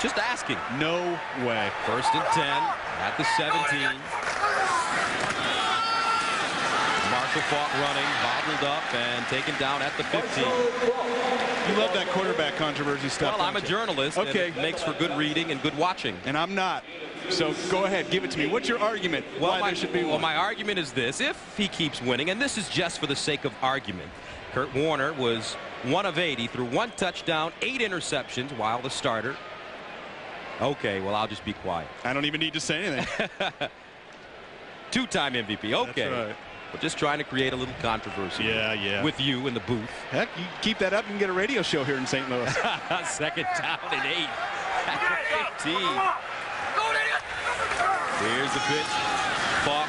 Just asking. No way. 1st and 10 at the 17. Marshall Faulk running, bottled up and taken down at the 15. You love that quarterback controversy stuff. Well, I'm a journalist. Okay. And it makes for good reading and good watching. And I'm not. So go ahead, give it to me. What's your argument? Why there should be one? My argument is this: if he keeps winning, and this is just for the sake of argument, Kurt Warner was 1 of 8. He threw 1 touchdown, 8 interceptions while the starter. Okay, well, I'll just be quiet. I don't even need to say anything. 2-time MVP. Okay. That's right. We're just trying to create a little controversy. Yeah. With you in the booth. Heck, you keep that up and get a radio show here in St. Louis. 2nd down and 8 at the 15. Here's the pitch. Faulk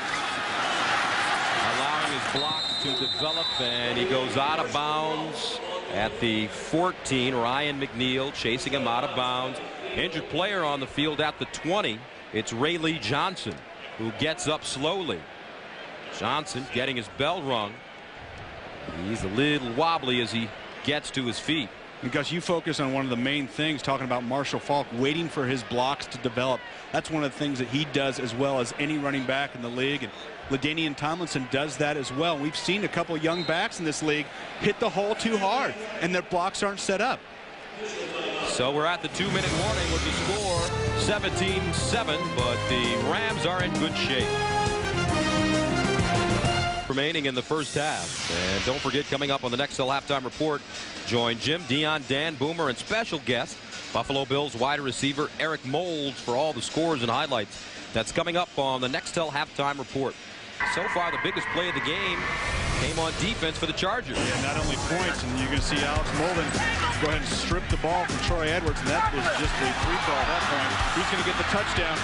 allowing his blocks to develop, and he goes out of bounds at the 14. Ryan McNeil chasing him out of bounds. Injured player on the field at the 20. It's Rayleigh Johnson, who gets up slowly. Johnson getting his bell rung. He's a little wobbly as he gets to his feet. And Gus, you focus on one of the main things, talking about Marshall Faulk waiting for his blocks to develop. That's one of the things that he does as well as any running back in the league. And LaDainian Tomlinson does that as well. We've seen a couple young backs in this league hit the hole too hard, and their blocks aren't set up. So we're at the 2-minute warning with the score 17-7, but the Rams are in good shape. Remaining in the first half. And don't forget, coming up on the Nextel Halftime Report, join Jim, Dion, Dan, Boomer, and special guest Buffalo Bills wide receiver Eric Moulds for all the scores and highlights. That's coming up on the Nextel Halftime Report. So far, the biggest play of the game came on defense for the Chargers. Yeah, not only points, and you're going to see Alex Molden go ahead and strip the ball from Troy Edwards, and that was just a free throw at that point. Who's going to get the touchdown?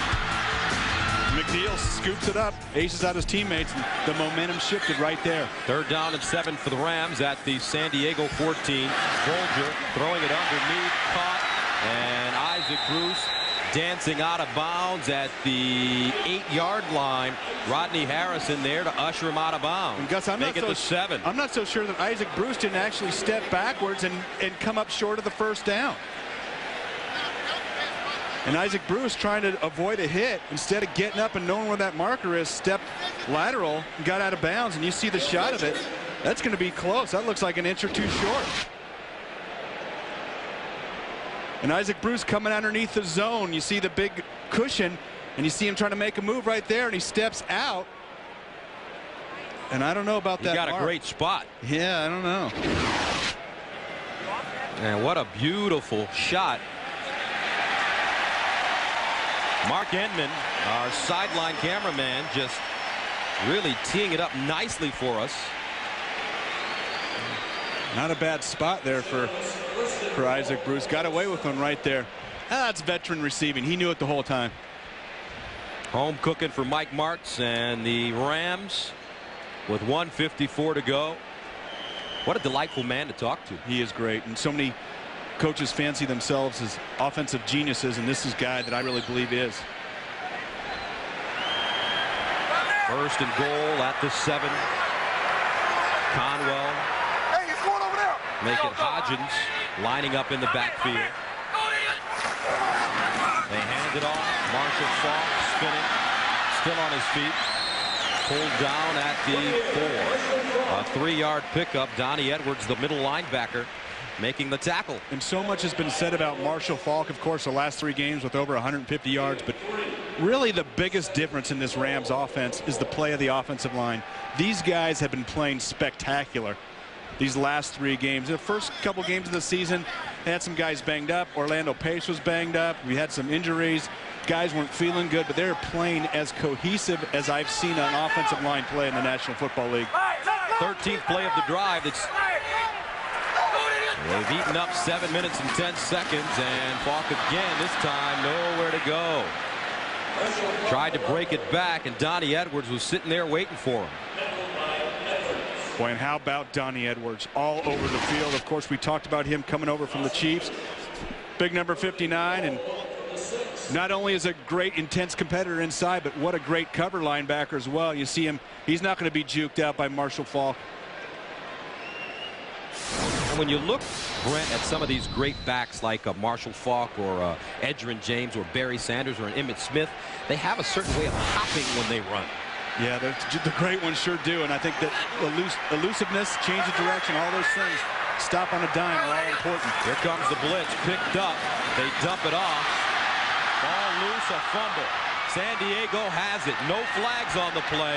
McNeil scoops it up, aces out his teammates, and the momentum shifted right there. 3rd down and 7 for the Rams at the San Diego 14. Bulger throwing it underneath, caught, and Isaac Bruce dancing out of bounds at the 8-yard line. Rodney Harrison there to usher him out of bounds. And Gus, Make it to 7. I'm not so sure that Isaac Bruce didn't actually step backwards and come up short of the 1st down. And Isaac Bruce, trying to avoid a hit, instead of getting up and knowing where that marker is, stepped lateral and got out of bounds. And you see the shot of it. That's going to be close. That looks like an inch or two short. And Isaac Bruce coming underneath the zone. You see the big cushion, and you see him trying to make a move right there, and he steps out. And I don't know about that. He got mark. a great spot. Yeah, I don't know. And what a beautiful shot. Mark Enman, our sideline cameraman, just really teeing it up nicely for us. Not a bad spot there for Isaac Bruce. Got away with one right there. That's veteran receiving. He knew it the whole time. Home cooking for Mike Martz and the Rams with 1:54 to go. What a delightful man to talk to. He is great, and so many coaches fancy themselves as offensive geniuses, and this is a guy that I really believe is. 1st and goal at the 7. Conwell. Hey, he's going over there. Make it Hodgins lining up in the backfield. They hand it off. Marshall Faulk spinning, still on his feet. Pulled down at the 4. A 3-yard pickup. Donnie Edwards, the middle linebacker, making the tackle. And so much has been said about Marshall Faulk, of course, the last 3 games with over 150 yards. But really the biggest difference in this Rams offense is the play of the offensive line. These guys have been playing spectacular these last 3 games. The first couple games of the season, they had some guys banged up. Orlando Pace was banged up. We had some injuries. Guys weren't feeling good, but they're playing as cohesive as I've seen an offensive line play in the National Football League. 13th play of the drive. They've eaten up 7 minutes and 10 seconds, and Faulk again, this time nowhere to go. Tried to break it back, and Donnie Edwards was sitting there waiting for him. Boy, and how about Donnie Edwards all over the field? Of course, we talked about him coming over from the Chiefs. Big number 59, and not only is a great intense competitor inside, but what a great cover linebacker as well. You see him, he's not going to be juked out by Marshall Faulk. And when you look, Brent, at some of these great backs like Marshall Faulk or Edgerrin James or Barry Sanders or Emmitt Smith, they have a certain way of hopping when they run. Yeah, the great ones sure do. And I think that elusiveness, change of direction, all those things, stop on a dime are all important. Here comes the blitz, picked up. They dump it off. Ball loose, a fumble. San Diego has it. No flags on the play.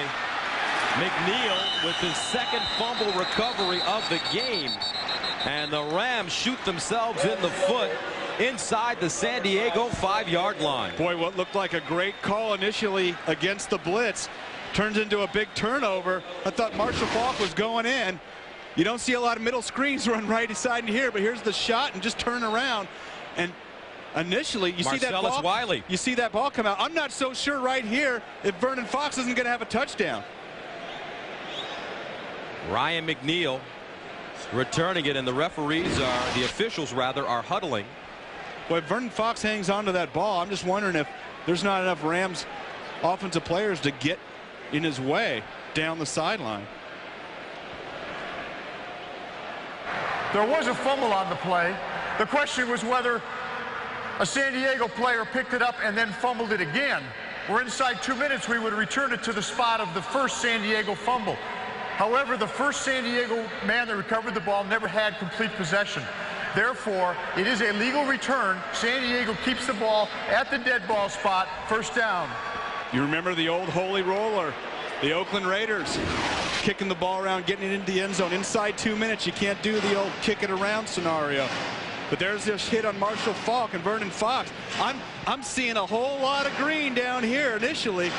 McNeil with his second fumble recovery of the game. And the Rams shoot themselves in the foot inside the San Diego 5-yard line. Boy, what looked like a great call initially against the blitz turns into a big turnover. I thought Marshall Faulk was going in. You don't see a lot of middle screens run right side and here, but here's the shot and just turn around. And initially, you see that ball. Wiley. You see that ball come out. I'm not so sure right here if Vernon Fox isn't going to have a touchdown. Ryan McNeil returning it, and the officials are huddling. Boy, Vernon Fox hangs on to that ball. I'm just wondering if there's not enough Rams offensive players to get in his way down the sideline. There was a fumble on the play. The question was whether a San Diego player picked it up and then fumbled it again. We're inside 2 minutes, we would return it to the spot of the first San Diego fumble. However, the first San Diego man that recovered the ball never had complete possession. Therefore, it is a legal return. San Diego keeps the ball at the dead ball spot, first down. You remember the old holy roller, the Oakland Raiders kicking the ball around, getting it into the end zone. Inside 2 minutes, you can't do the old kick it around scenario. But there's this hit on Marshall Faulk and Vernon Fox. I'm seeing a whole lot of green down here initially.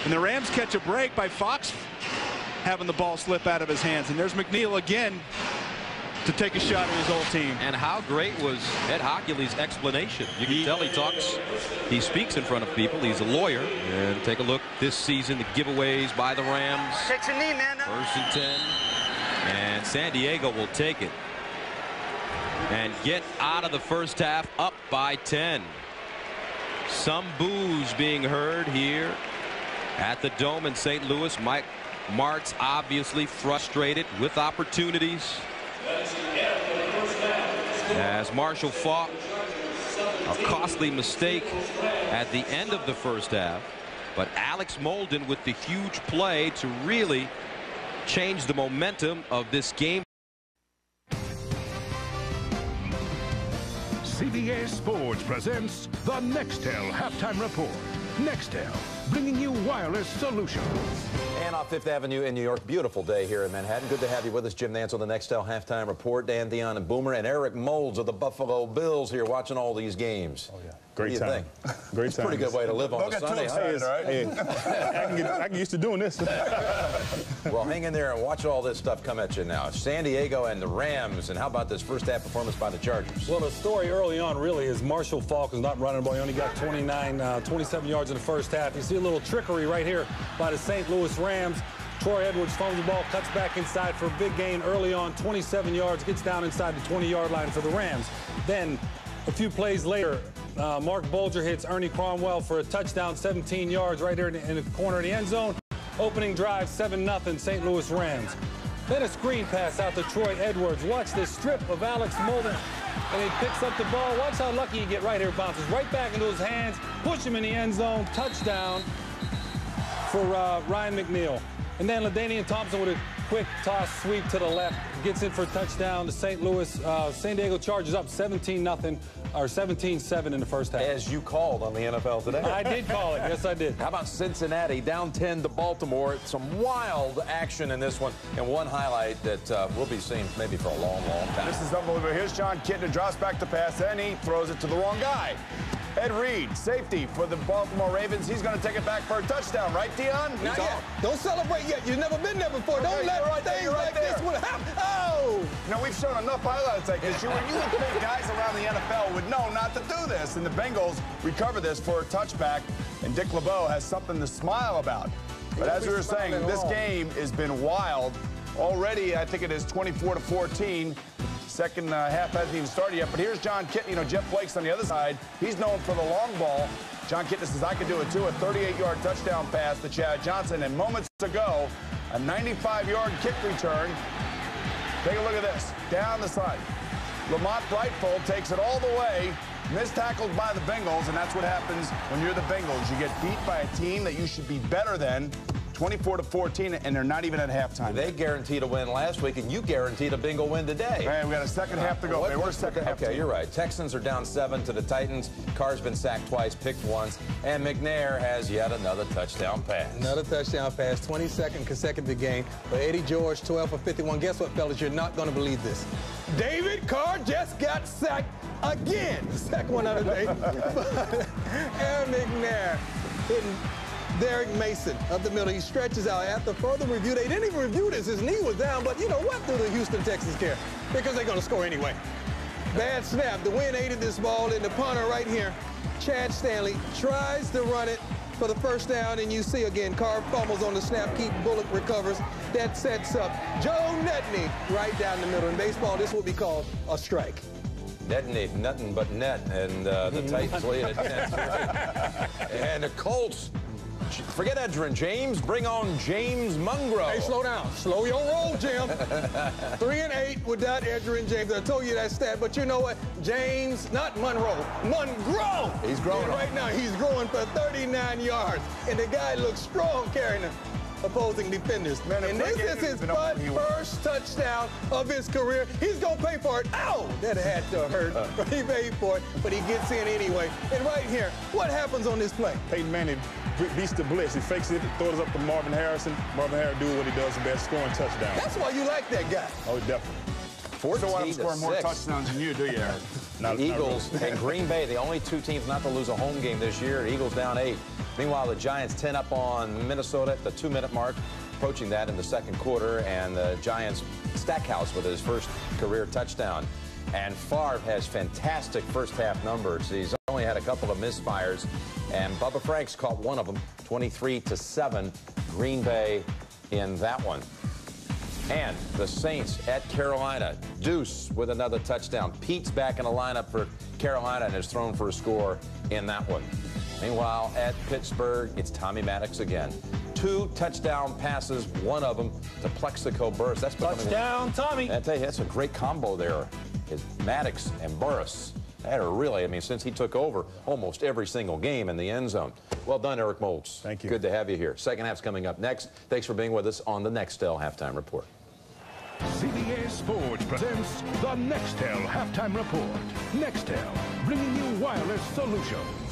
And the Rams catch a break by Fox having the ball slip out of his hands. And there's McNeil again to take a shot at his old team. And how great was Ed Hockley's explanation? You can tell he speaks in front of people. He's a lawyer. And take a look this season, the giveaways by the Rams. Takes a knee, man. First and 10. And San Diego will take it and get out of the first half up by 10. Some boos being heard here at the Dome in St. Louis. Mike Martz obviously frustrated with opportunities. As Marshall Faulk, a costly mistake at the end of the first half, but Alex Molden with the huge play to really change the momentum of this game. CBS Sports presents the Nextel Halftime Report. Nextel, bringing you wireless solutions. And off Fifth Avenue in New York, beautiful day here in Manhattan. Good to have you with us, Jim Nantz, on the Nextel Halftime Report. Dan Dion and Boomer and Eric Molds of the Buffalo Bills here watching all these games. Oh, yeah. Great time. Great time. Pretty good way to live on a Sunday. Hey, I get used to doing this. Well, hang in there and watch all this stuff come at you now. San Diego and the Rams, and how about this first half performance by the Chargers? Well, the story early on really is Marshall Faulk is not running the ball. He only got 27 yards in the first half. You see a little trickery right here by the St. Louis Rams. Troy Edwards fumbles the ball, cuts back inside for a big gain early on, 27 yards, gets down inside the 20-yard line for the Rams. Then a few plays later, Mark Bolger hits Ernie Cromwell for a touchdown, 17 yards right there in the corner of the end zone. Opening drive, 7-0 St. Louis Rams. Then a screen pass out to Troy Edwards. Watch this strip of Alex Molden, and he picks up the ball. Watch how lucky you get right here. Bounces right back into his hands, push him in the end zone, touchdown for Ryan McNeil. And then LaDainian Thompson with a quick toss sweep to the left, gets in for a touchdown. The San Diego Chargers up 17-0 or 17-7 in the first half. As you called on the NFL today. I did call it. Yes, I did. How about Cincinnati down 10 to Baltimore? Some wild action in this one, and one highlight that we'll be seeing maybe for a long, long time. This is unbelievable. Here's John Kitna, drops back to pass, and he throws it to the wrong guy. Ed Reed, safety for the Baltimore Ravens. He's going to take it back for a touchdown, right, Dion? Not yet. Don't celebrate yet. You've never been there before. Don't let things like this would happen. Oh! Now, we've shown enough highlights like this. You would think guys around the NFL would know not to do this. And the Bengals recover this for a touchback. And Dick LeBeau has something to smile about. But as we were saying, this game has been wild. Already, I think it is 24-14. Second half hasn't even started yet. But here's John Kitna. You know, Jeff Blake's on the other side. He's known for the long ball. John Kitna says, I could do it too. A 38-yard touchdown pass to Chad Johnson. And moments ago, a 95-yard kick return. Take a look at this. Down the side. Lamont Brightfold takes it all the way. Mistackled by the Bengals, and that's what happens when you're the Bengals. You get beat by a team that you should be better than, 24-14, and they're not even at halftime. They guaranteed a win last week, and you guaranteed a Bengal win today. Hey, we got a second half to go. They were second half. Okay, you're right. Texans are down 7 to the Titans. Carr's been sacked twice, picked once, and McNair has yet another touchdown pass. Another touchdown pass, 22nd consecutive game for Eddie George, 12 for 51. Guess what, fellas? You're not going to believe this. David Carr just got sacked again. Second one out of the day. Aaron McNair hitting Derek Mason up the middle. He stretches out. After further review, they didn't even review this. His knee was down, but you know what do the Houston Texans care? Because they're going to score anyway. Bad snap. The wind aided this ball, and the punter right here, Chad Stanley, tries to run it for the first down, and you see again, Carr fumbles on the snap. Keith Bullock recovers. That sets up Joe Nedney right down the middle. In baseball, this would be called a strike. Nedney, nothing but net, and the Titans lead at 10. And the Colts, forget Edgerrin James, bring on James Mungro. Hey, slow down. Slow your roll, Jim. 3-8 without Edgerrin James. I told you that stat, but you know what? James, not Monroe, Mungro. He's growing. And right now, he's growing for 39 yards. And the guy looks strong carrying the opposing defenders. Man, and this is his first touchdown of his career. He's going to pay for it. Ow! That had to hurt. He paid for it, but he gets in anyway. And right here, what happens on this play? Peyton Manning beats the blitz. He fakes it, throws it up to Marvin Harrison. Marvin Harrison do what he does best, scoring touchdown. That's why you like that guy. Oh, definitely. 14 Don't want to score more 6. touchdowns than you, do you, Aaron? The Eagles really. and Green Bay, the only two teams not to lose a home game this year. Eagles down 8. Meanwhile, the Giants 10 up on Minnesota at the 2-minute mark, approaching that in the second quarter, and the Giants Stackhouse with his first career touchdown. And Favre has fantastic first-half numbers. He's only had a couple of misfires, and Bubba Franks caught one of them, 23-7, Green Bay in that one. And the Saints at Carolina, Deuce with another touchdown. Pete's back in the lineup for Carolina and has thrown for a score in that one. Meanwhile, at Pittsburgh, it's Tommy Maddox again. 2 touchdown passes, one of them to Plexico Burress. That's touchdown, Tommy. I tell you, that's a great combo there. It's Maddox and Burress. That are really, I mean, since he took over, almost every single game in the end zone. Well done, Eric Moulds. Thank you. Good to have you here. Second half's coming up next. Thanks for being with us on the Nextel Halftime Report. CBS Sports presents the Nextel Halftime Report. Nextel, bringing you wireless solutions.